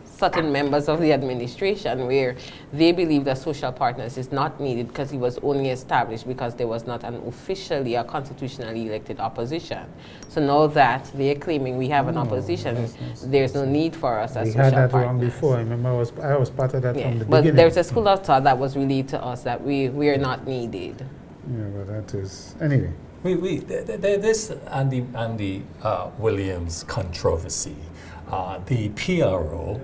certain members of the administration where they believe that social partners is not needed because it was only established because there was not an officially or constitutionally elected opposition. So now that they're claiming we have an opposition, there's no need for us as social partners. We had that long before. I remember I was part of that from the beginning. But there's a school of thought that was relayed to us that we are not needed. Yeah, but that is anyway. This Andy Williams controversy. The PRO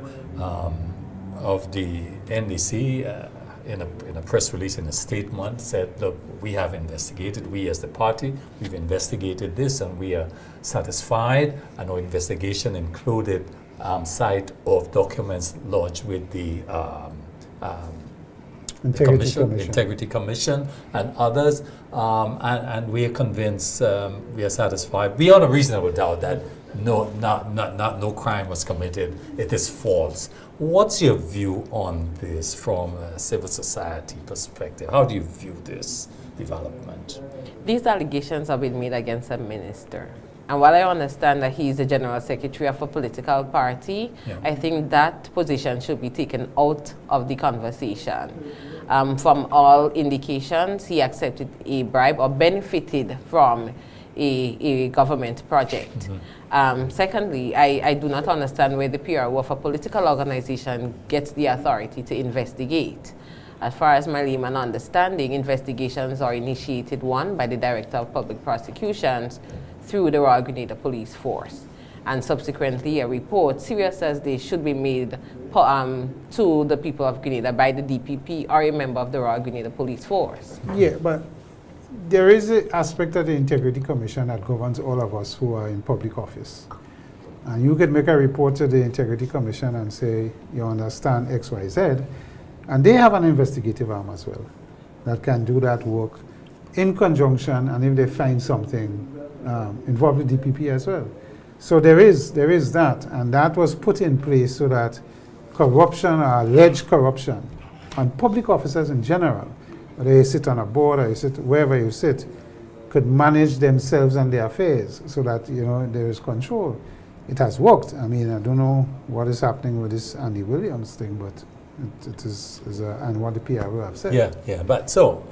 of the NDC in a press release, in a statement, said, look, we have investigated, we as the party, we've investigated this and we are satisfied, and our investigation included sight of documents lodged with the Integrity Commission and others, and we are convinced, we are satisfied beyond a reasonable doubt that no crime was committed. It is false. What's your view on this from a civil society perspective? How do you view this? development. These allegations have been made against a minister. And while I understand that he is the general secretary of a political party, Yeah. I think that position should be taken out of the conversation. From all indications, he accepted a bribe or benefited from a government project. Secondly, I do not understand where the PRO of a political organization gets the authority to investigate. As far as my layman understanding, investigations are initiated, one, by the Director of Public Prosecutions through the Royal Grenada Police Force. And subsequently, a report, serious as they should be made to the people of Grenada by the DPP or a member of the Royal Grenada Police Force. Yeah, but there is an aspect of the Integrity Commission that governs all of us who are in public office. And you could make a report to the Integrity Commission and say, you understand X, Y, Z, and they have an investigative arm as well that can do that work in conjunction, and if they find something, involve the DPP as well. So there is that, and that was put in place so that corruption or alleged corruption on public officers in general, whether you sit on a board or you sit wherever you sit, could manage themselves and their affairs so that, you know, there is control. It has worked. I mean, I don't know what is happening with this Andy Williams thing, but it is and what the PRO have said. Yeah. But so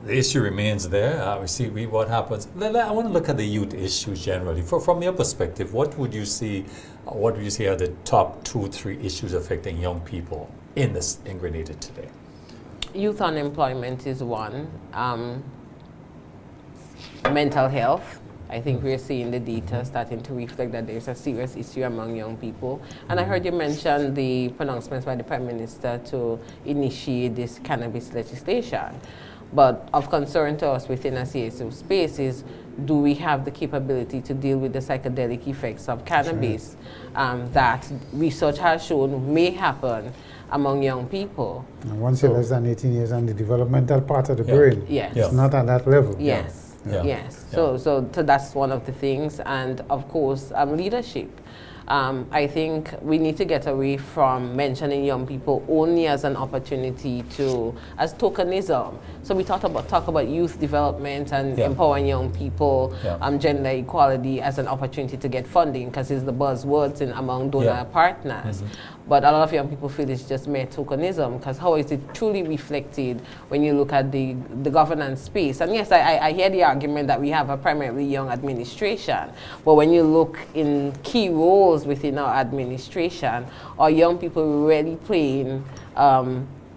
the issue remains there. We see what happens. I want to look at the youth issues generally. From your perspective, what would you see? What would you say are the top 2-3 issues affecting young people in Grenada today? Youth unemployment is one. Mental health. I think we're seeing the data starting to reflect that there's a serious issue among young people. And I heard you mention the pronouncements by the Prime Minister to initiate this cannabis legislation. But of concern to us within a CSO space is, do we have the capability to deal with the psychedelic effects of cannabis that research has shown may happen among young people? And once you're less than 18 years and the developmental part of the brain, Yes. it's not at that level. Yes. Yeah. Yes. Yeah. So that's one of the things, and of course, leadership. I think we need to get away from mentioning young people only as an opportunity as tokenism. So we talk about youth development and empowering young people, gender equality as an opportunity to get funding, because it's the buzzwords among donor partners. But a lot of young people feel it's just mere tokenism, because how is it truly reflected when you look at the governance space? And yes, I hear the argument that we have a primarily young administration, but when you look in key roles within our administration, are young people really playing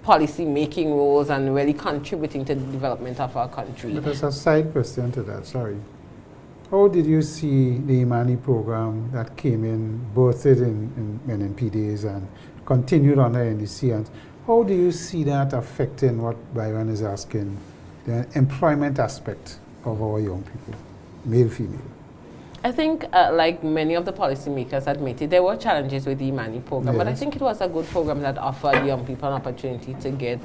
policy making roles and really contributing to the development of our country? But there's a side question to that, sorry. How did you see the Imani program that came in, birthed in NNP days and continued on the NDC? And how do you see that affecting what Byron is asking, the employment aspect of our young people, male, female? I think, like many of the policymakers admitted, there were challenges with the Imani program, but I think it was a good program that offered young people an opportunity to get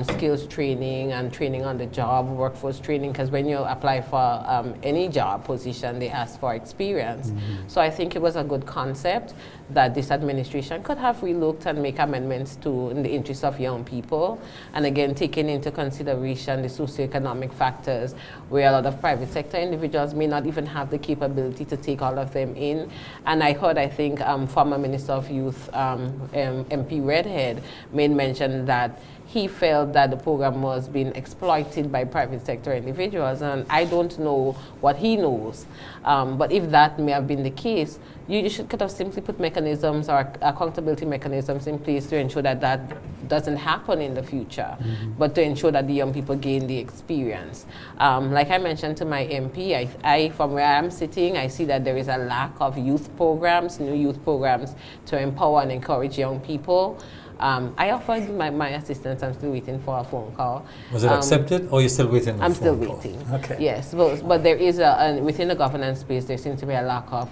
skills training and training on the job, workforce training, because when you apply for any job position, they ask for experience. So I think it was a good concept that this administration could have relooked and make amendments to in the interest of young people. And again, taking into consideration the socioeconomic factors where a lot of private sector individuals may not even have the capability to take all of them in. And I heard, I think, former Minister of Youth, MP Redhead, made mention that he felt that the program was being exploited by private sector individuals, and I don't know what he knows. But if that may have been the case, you should could have simply put mechanisms or accountability mechanisms in place to ensure that that doesn't happen in the future, but to ensure that the young people gain the experience. Like I mentioned to my MP, I from where I'm sitting, I see that there is a lack of youth programs, new youth programs to empower and encourage young people. I offered my assistance. I'm still waiting for a phone call. Was it accepted, or are you still waiting? I'm still waiting. Okay. Yes, but there is within the governance space, there seems to be a lack of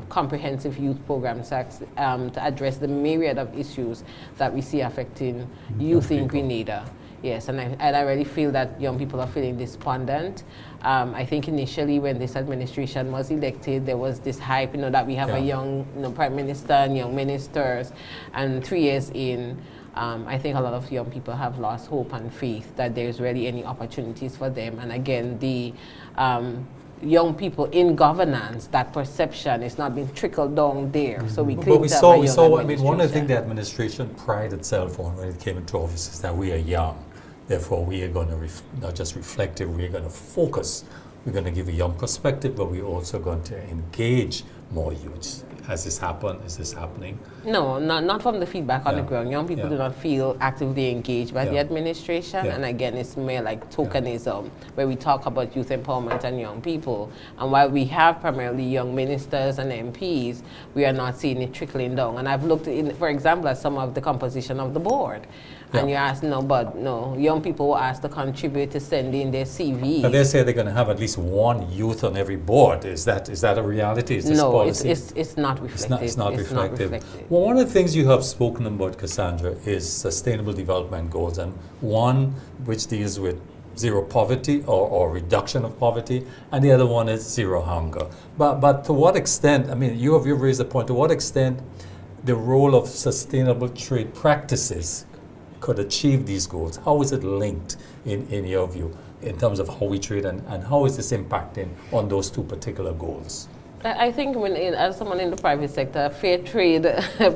comprehensive youth programs to address the myriad of issues that we see affecting youth in Grenada. Yes, and I really feel that young people are feeling despondent. I think initially when this administration was elected, there was this hype, that we have a young Prime Minister and young ministers, and 3 years in, I think a lot of young people have lost hope and faith that there's really any opportunities for them. And again, the young people in governance, that perception is not being trickled down there. So we But claim we to have saw, a we young saw, I mean, one of the things administration. the administration prided itself on when it came into office is that we are young. Therefore, we are going to not just reflect it, we're going to focus. We're going to give a young perspective, but we're also going to engage more youths. Has this happened? Is this happening? No, not from the feedback on the Yeah. ground. Young people Yeah. do not feel actively engaged by the Yeah. administration. Yeah. And again, it's more like tokenism, where we talk about youth empowerment and young people. And while we have primarily young ministers and MPs, we are not seeing it trickling down. And I've looked, for example, at some of the composition of the board. And you Yeah. ask, young people were asked to contribute to send in their CVs. But they say they're going to have at least one youth on every board. Is that a reality? Is this No, policy? it's not reflected. It's not reflective. Well, one of the things you have spoken about, Cassandra, is sustainable development goals, and one which deals with zero poverty or reduction of poverty, and the other one is zero hunger. But to what extent, I mean, you've raised a point, to what extent the role of sustainable trade practices could achieve these goals? How is it linked in your view in terms of how we trade, and how is this impacting on those two particular goals? I think as someone in the private sector, fair trade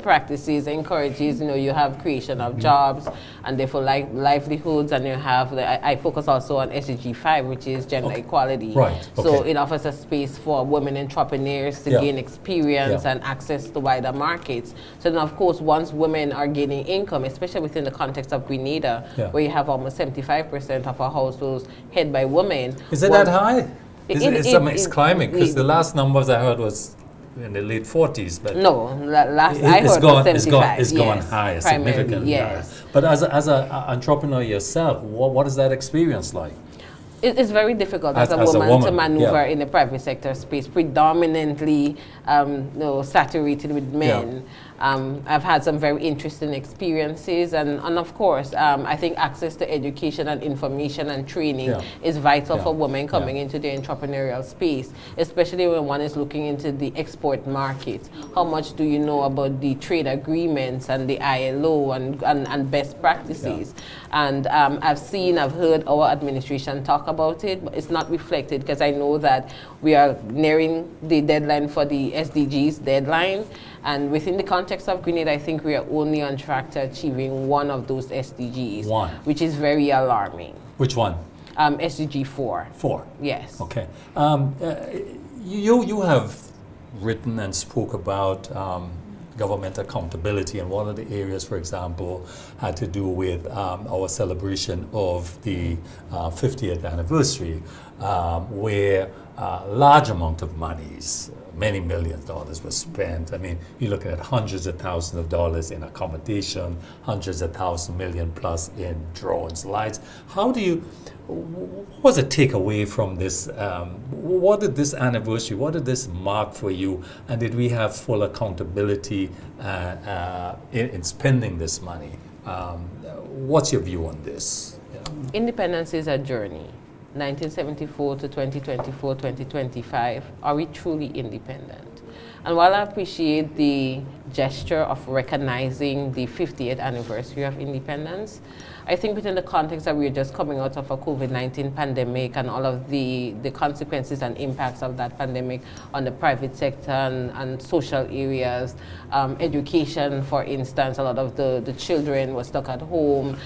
practices encourages, you have creation of jobs and therefore livelihoods, and you have, I focus also on SDG 5, which is gender equality. Right, So okay. it offers a space for women entrepreneurs to Yeah. gain experience Yeah. and access to wider markets. So then of course, once women are gaining income, especially within the context of Grenada, Yeah. where you have almost 75% of our households headed by women. Is it that high? It's it- climbing, because it- the last numbers I heard was in the late 40s. But No, last I it's heard gone, was 75. it's gone yes, higher, primarily, significantly higher. yes. But as an entrepreneur yourself, what is that experience like? It's very difficult as a As a woman to woman, maneuver yeah. in the private sector space, predominantly saturated with men. I've had some very interesting experiences, and of course, I think access to education and information and training Yeah. is vital Yeah. for women coming Yeah. into the entrepreneurial space, especially when one is looking into the export market. How much do you know about the trade agreements and the ILO and best practices? And I've heard our administration talk about it, but it's not reflected, because I know that we are nearing the deadline for the SDGs deadline. And within the context of Grenada, I think we are only on track to achieving one of those SDGs, One. which is very alarming. Which one? SDG 4. 4. Yes. Okay. You have written and spoke about government accountability, and one of the areas, for example, had to do with our celebration of the 50th anniversary, where a large amount of monies, many millions of dollars, was spent. I mean, you're looking at hundreds of thousands of dollars in accommodation, hundreds of thousands, million plus in drones, lights. What was a takeaway from this? What did this anniversary, what did this mark for you? And did we have full accountability in spending this money? What's your view on this? Independence is a journey. 1974 to 2024, 2025. Are we truly independent? And while I appreciate the gesture of recognizing the 50th anniversary of independence, I think within the context that we're just coming out of a COVID-19 pandemic and all of the consequences and impacts of that pandemic on the private sector and social areas, education, for instance, a lot of the children were stuck at home.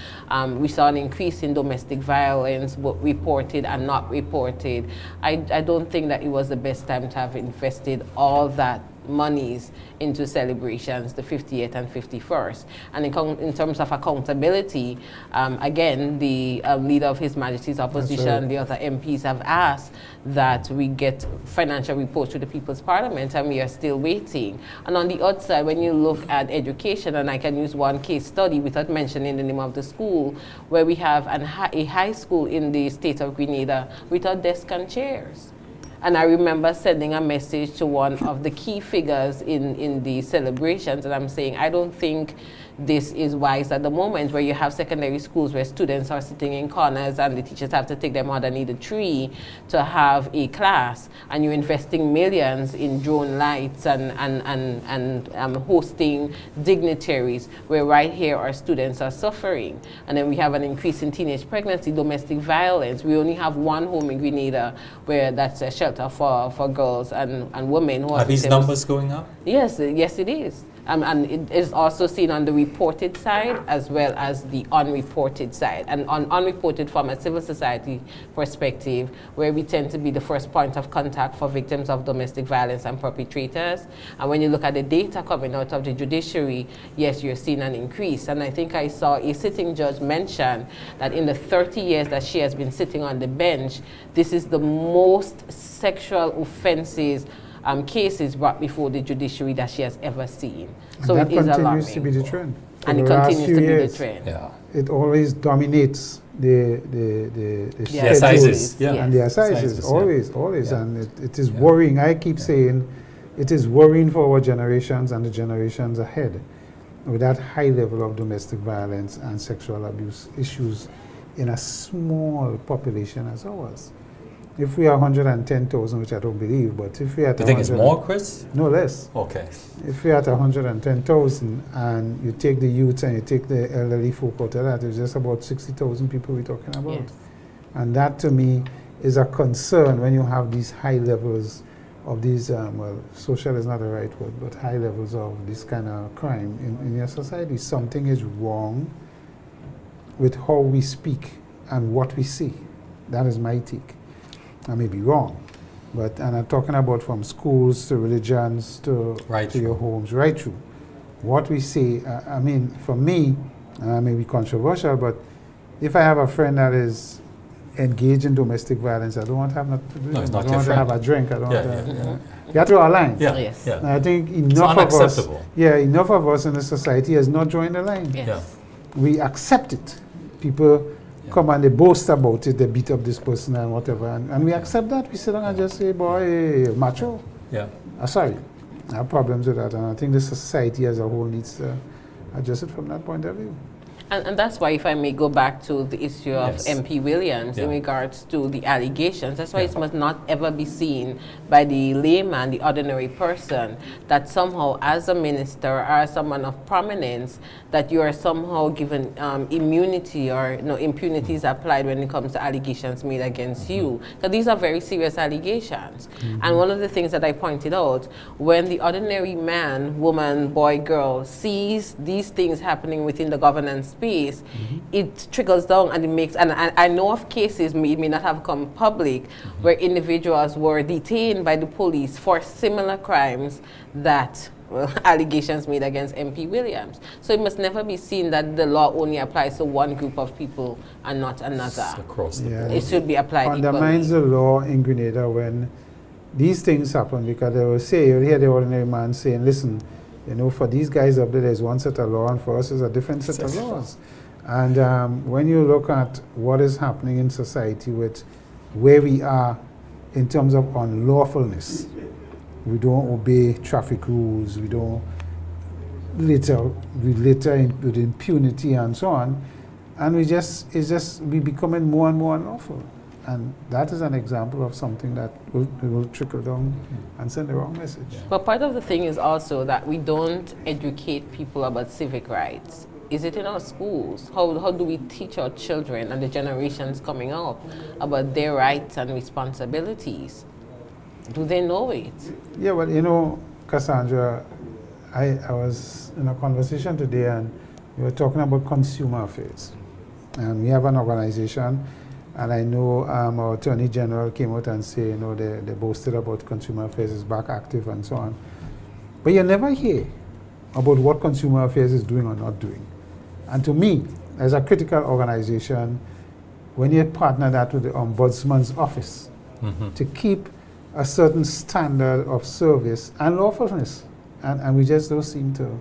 We saw an increase in domestic violence, both reported and not reported. I don't think that it was the best time to have invested all that monies into celebrations, the 50th and 51st. And in terms of accountability, again, the leader of His Majesty's opposition, the other MPs have asked that we get financial reports to the People's Parliament, and we are still waiting. And on the other side, when you look at education, and I can use one case study without mentioning the name of the school, where we have a high school in the state of Grenada without desks and chairs. And I remember sending a message to one of the key figures in the celebrations, and I'm saying, I don't think this is wise at the moment, where you have secondary schools where students are sitting in corners and the teachers have to take them underneath the tree to have a class, and you're investing millions in drone lights and hosting dignitaries, where right here our students are suffering. And then we have an increase in teenage pregnancy, domestic violence. We only have one home in Grenada where that's a shelter for girls and women who Are these numbers going up? Yes, yes it is. And it is also seen on the reported side as well as the unreported side. And on unreported from a civil society perspective, where we tend to be the first point of contact for victims of domestic violence and perpetrators. And when you look at the data coming out of the judiciary, yes, you're seeing an increase. And I think I saw a sitting judge mention that in the 30 years that she has been sitting on the bench, this is the most sexual offenses cases brought before the judiciary that she has ever seen. So and it is that alarming. continues to be the trend. And For it the last continues few to be years, the trend. Yeah. It always dominates the The schedule assizes, yeah. and the assizes, Assizes, yeah. always. Yeah. And it is worrying. I keep saying it is worrying for our generations and the generations ahead with that high level of domestic violence and sexual abuse issues in a small population as ours. If we are 110,000, which I don't believe, but if we are at Do you think it's 100 more, Chris? No less. Okay. If we're at 110,000 and you take the youths and you take the elderly folk out of that, it's just about 60,000 people we're talking about. Yes. And that to me is a concern when you have these high levels of these, well, social is not the right word, but high levels of this kind of crime in your society. Something is wrong with how we speak and what we see. That is my take. I may be wrong, but, and I'm talking about from schools to religions to, Right to your through. homes, right through. What we say, I mean, for me, I may be controversial, but if I have a friend that is engaged in domestic violence, I don't want to have nothing to do with No, it's him. I not don't your want to friend. have a drink. I don't Yeah, want to, yeah. You have to align. Yeah. Yes. Yeah. And I think enough of us, unacceptable. enough of us in the society has not joined the line. Yes. Yeah. We accept it. People come and they boast about it, they beat up this person and whatever, and we accept that. We sit down and just say, boy, macho. Yeah. Sorry, I have problems with that, and I think the society as a whole needs to adjust it from that point of view. And that's why, if I may go back to the issue of Yes. MP Williams in Yeah. regards to the allegations, that's why Yeah. it must not ever be seen by the layman, the ordinary person, that somehow as a minister or as someone of prominence, that you are somehow given immunity or impunity is applied when it comes to allegations made against you. Because these are very serious allegations. And one of the things that I pointed out, when the ordinary man, woman, boy, girl sees these things happening within the governance space, it trickles down and it makes, and I know of cases, it may not have come public, where individuals were detained by the police for similar crimes that allegations made against MP Williams. So it must never be seen that the law only applies to one group of people and not another. It's across the Yeah. board. It should be applied Undermines equally. the law in Grenada when these things happen, because they will say, you'll hear the ordinary man saying, listen, for these guys up there, there's one set of law, and for us, there's a different set of laws. And when you look at what is happening in society with where we are in terms of unlawfulness, we don't obey traffic rules, we don't litter with impunity and so on, and we becoming more and more unlawful. And that is an example of something that will trickle down and send the wrong message. But part of the thing is also that we don't educate people about civic rights. Is it in our schools? How do we teach our children and the generations coming up about their rights and responsibilities? Do they know it? Yeah, well, Cassandra, I was in a conversation today and we were talking about consumer affairs. And we have an organization, and I know our Attorney General came out and said, they boasted about consumer affairs is back active and so on. But you never hear about what consumer affairs is doing or not doing. And to me, as a critical organization, when you partner that with the Ombudsman's office to keep a certain standard of service and lawfulness, and we just don't seem to,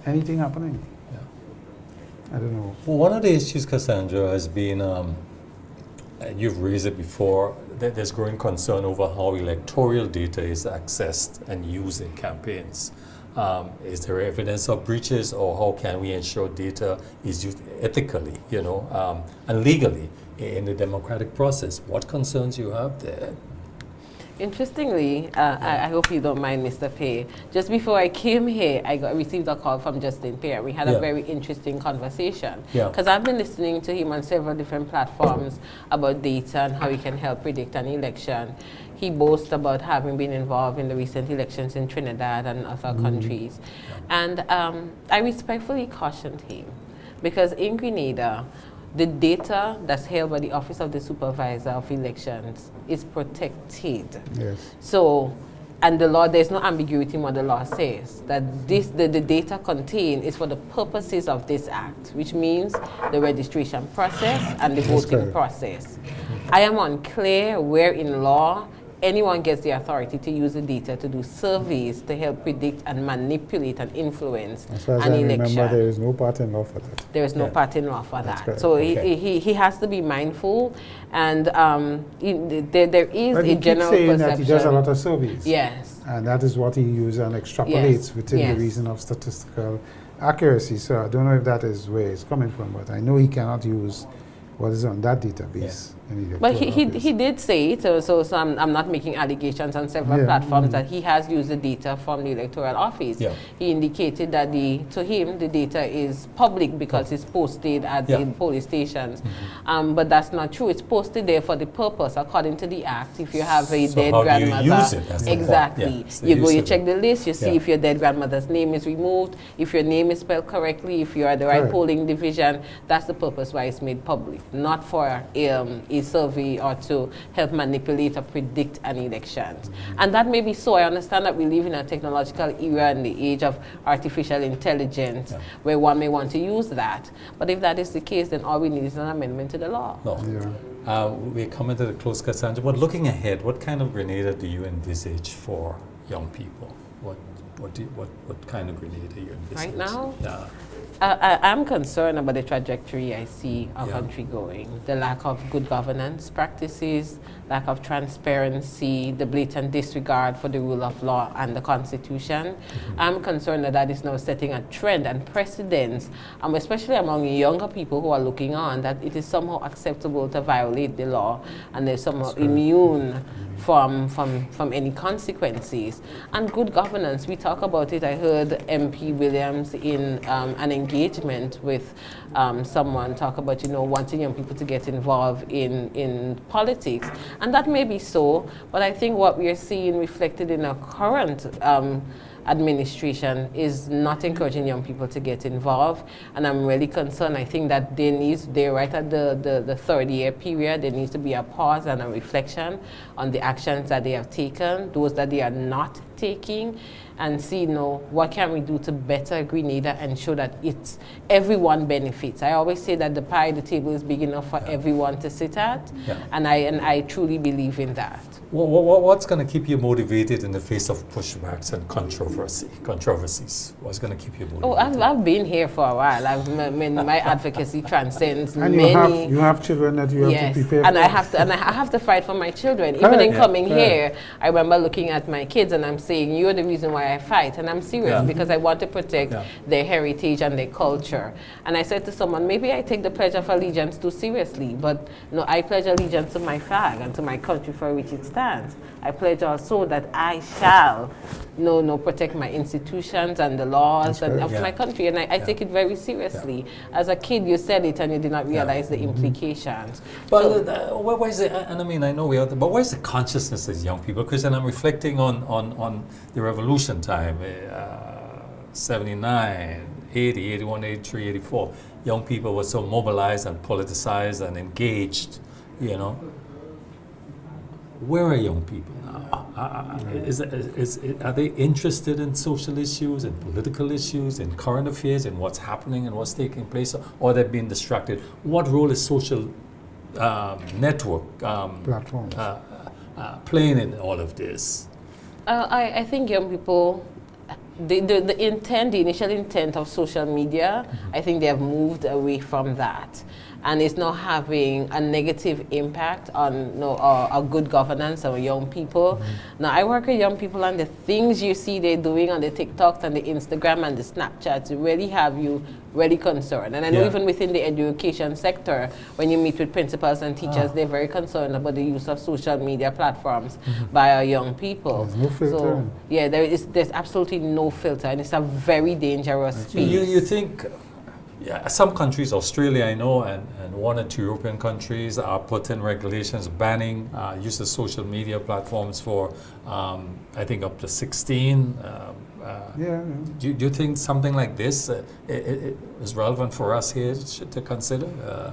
anything happening. I don't know. Well, one of the issues, Cassandra, has been, you've raised it before, that there's growing concern over how electoral data is accessed and used in campaigns. Is there evidence of breaches, or how can we ensure data is used ethically, and legally in the democratic process? What concerns you have there? Interestingly, I hope you don't mind, Mr. Pei. Just before I came here, I received a call from Justin Pei. We had a very interesting conversation. Because I've been listening to him on several different platforms about data and how he can help predict an election. He boasts about having been involved in the recent elections in Trinidad and other countries. And I respectfully cautioned him, because in Grenada, the data that's held by the Office of the Supervisor of Elections is protected. Yes. So, and the law, there's no ambiguity in what the law says, that the data contained is for the purposes of this act, which means the registration process and the voting process. I am unclear where in law anyone gets the authority to use the data to do surveys to help predict and manipulate and influence As far as an I election. remember, there is no part in law for that. There is no part in law for that. correct. So Okay. he has to be mindful, and there is But a he keeps general saying perception. that he does a lot of surveys. Yes. And that is what he uses and extrapolates within Yes. the reason of statistical accuracy. So I don't know if that is where it's coming from, but I know he cannot use what is on that database. in the But electoral office. he did say it, so I'm not making allegations on several Yeah. platforms that he has used the data from the electoral office. Yeah. He indicated that to him the data is public because it's posted at the police stations. But that's not true. It's posted there for the purpose, according to the Act. If you have a So dead how do you grandmother, use it? That's the point. exactly. Yeah, it's the You go, use you of check it. the list, you see Yeah. if your dead grandmother's name is removed, if your name is spelled correctly, if you are the right Correct. polling division. That's the purpose why it's made public, not for a survey or to help manipulate or predict an election. And that may be so. I understand that we live in a technological era in the age of artificial intelligence where one may want to use that. But if that is the case, then all we need is an amendment to the law. No. Yeah. We're coming to the close, Cassandra. But looking ahead, what kind of Grenada do you envisage for young people? What kind of Grenada do you envisage? Right now? Yeah. I'm concerned about the trajectory I see our Yeah. country going. The lack of good governance practices, lack of transparency, the blatant disregard for the rule of law and the Constitution. I'm concerned that that is now setting a trend and precedence, especially among younger people who are looking on, that it is somehow acceptable to violate the law and they're somehow immune from any consequences. And good governance, we talk about it. I heard MP Williams in an engagement with someone talk about, wanting young people to get involved in politics. And that may be so, but I think what we are seeing reflected in our current administration is not encouraging young people to get involved, and I'm really concerned. I think that they're right at the third-year period. There needs to be a pause and a reflection on the actions that they have taken, those that they are not taking, and see, what can we do to better Grenada and show that everyone benefits. I always say that the table is big enough for everyone to sit at, and I truly believe in that. What's going to keep you motivated in the face of pushbacks and controversies? What's going to keep you motivated? Oh, I've been here for a while. My advocacy transcends And many. you have children that you have Yes, to prepare and for. I have to fight for my children. Correct. Even in coming Correct. here, I remember looking at my kids and I'm saying, you're the reason why I fight. And I'm serious because I want to protect their heritage and their culture. And I said to someone, maybe I take the Pledge of Allegiance too seriously, but I pledge allegiance to my flag and to my country for which it stands. I pledge also that I shall protect my institutions and the laws of my country. And I take it very seriously. As a kid, you said it and you did not realize the implications. But why is it, and I mean, I know we are, but why is the consciousness as young people? Because then I'm reflecting on the revolution time, 79, 80, 81, 83, 84. Young people were so mobilized and politicized and engaged, Where are young people now? Are they interested in social issues, in political issues, in current affairs, in what's happening and what's taking place, or they've been distracted? What role is social network Platforms. playing in all of this? I think young people, the initial intent of social media, I think they have moved away from that. and it's not having a negative impact on our good governance of young people. Now, I work with young people, and the things you see they're doing on the TikToks and the Instagram and the Snapchats really have you really concerned. And I know even within the education sector, when you meet with principals and teachers, they're very concerned about the use of social media platforms by our young people. There's no filter. So, yeah, there's absolutely no filter, and it's a very dangerous space. You think, some countries, Australia I know, and one or two European countries are putting regulations banning use of social media platforms for, I think, up to 16. Do you think something like this is relevant for us here to consider?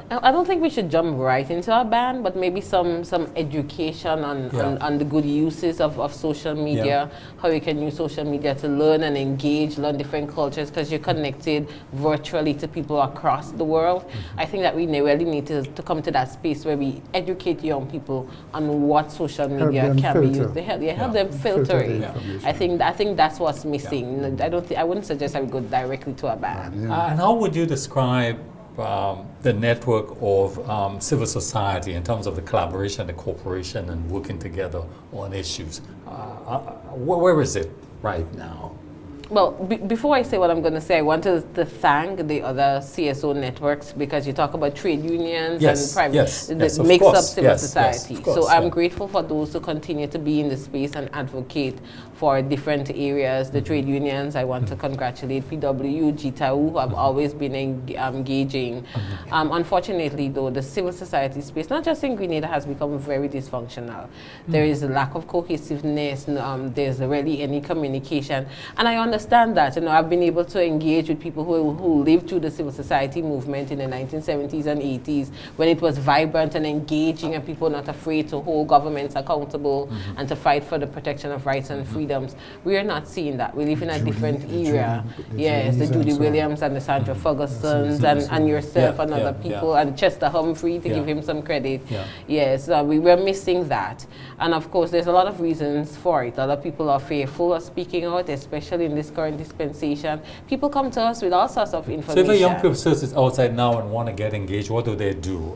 I don't think we should jump right into a ban, but maybe some education on the good uses of social media, how you can use social media to learn and engage, learn different cultures, because you're connected virtually to people across the world. I think that we really need to come to that space where we educate young people on what social media can be used. Help them filter it. I think that's what's missing. I wouldn't suggest I would go directly to a ban. And how would you describe the network of civil society in terms of the collaboration, the cooperation, and working together on issues? Where is it right now? Well, before I say what I'm going to say, I want to thank the other CSO networks, because you talk about trade unions and private, that makes up civil society. So I'm grateful for those who continue to be in the space and advocate for different areas. The trade unions, I want to congratulate PW, GTAU, who have always been engaging. Unfortunately, though, the civil society space, not just in Grenada, has become very dysfunctional. There is a lack of cohesiveness. There's rarely any communication. And I understand that. I've been able to engage with people who lived through the civil society movement in the 1970s and 80s, when it was vibrant and engaging, and people not afraid to hold governments accountable and to fight for the protection of rights and freedoms. We are not seeing that. We live in a different era. Yes, the Judy Williams and the Sandra Fergusons and yourself and other people, and Chester Humphrey, to give him some credit. Yes, we were missing that. And of course, there's a lot of reasons for it. A lot of people are fearful of speaking out, especially in this current dispensation. People come to us with all sorts of information. So if a young person is outside now and want to get engaged, what do they do?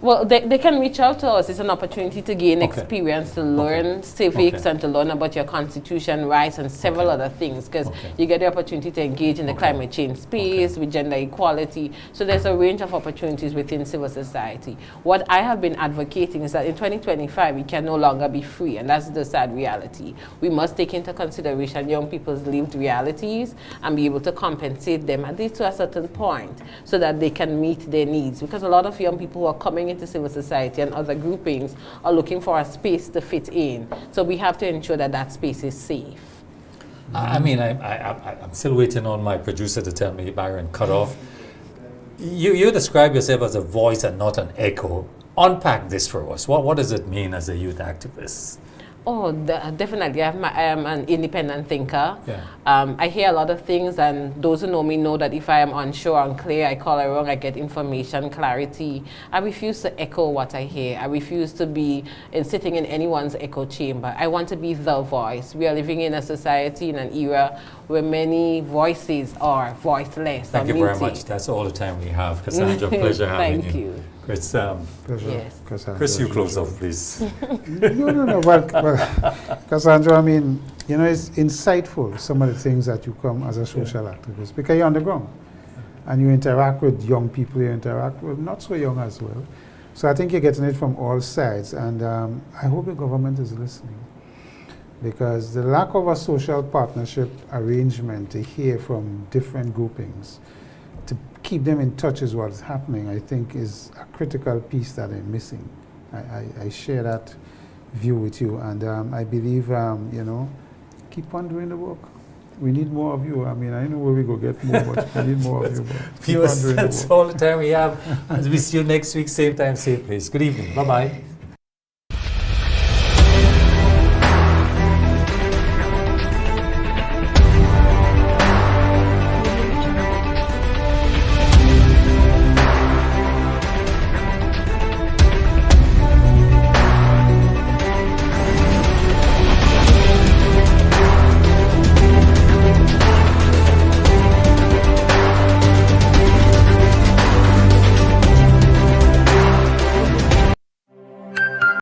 Well, they can reach out to us. It's an opportunity to gain experience, to learn civics, and to learn about your constitution, rights, and several other things, because you get the opportunity to engage in the climate change space, with gender equality. So there's a range of opportunities within civil society. What I have been advocating is that in 2025, we can no longer be free, and that's the sad reality. We must take into consideration young people's lived realities and be able to compensate them, at least to a certain point, so that they can meet their needs. Because a lot of young people who are coming into civil society and other groupings are looking for a space to fit in. So we have to ensure that that space is safe. I mean, I'm still waiting on my producer to tell me, Byron, cut off. You describe yourself as a voice and not an echo. Unpack this for us. What does it mean as a youth activist? Oh, definitely. I am an independent thinker. I hear a lot of things, and those who know me know that if I am unsure, unclear, I call around, I get information, clarity. I refuse to echo what I hear. I refuse to be sitting in anyone's echo chamber. I want to be the voice. We are living in a society, in an era where many voices are voiceless. Thank you very much. That's all the time we have. Cassandra, pleasure having you. Thank you. Chris, Yes. Chris, you close off, please. No. Well, Cassandra, I mean, it's insightful, some of the things that you come as a social activist, because you're on the ground and you interact with young people, you interact with not so young as well. So I think you're getting it from all sides, and I hope the government is listening, because the lack of a social partnership arrangement to hear from different groupings, to keep them in touch is what's happening, I think is a critical piece that I'm missing. I share that view with you, and I believe, keep on doing the work. We need more of you. I mean, I know where we go get more, but we need more of you. Viewers, that's all the time we have. As we see you next week, same time, same place. Good evening. Bye-bye.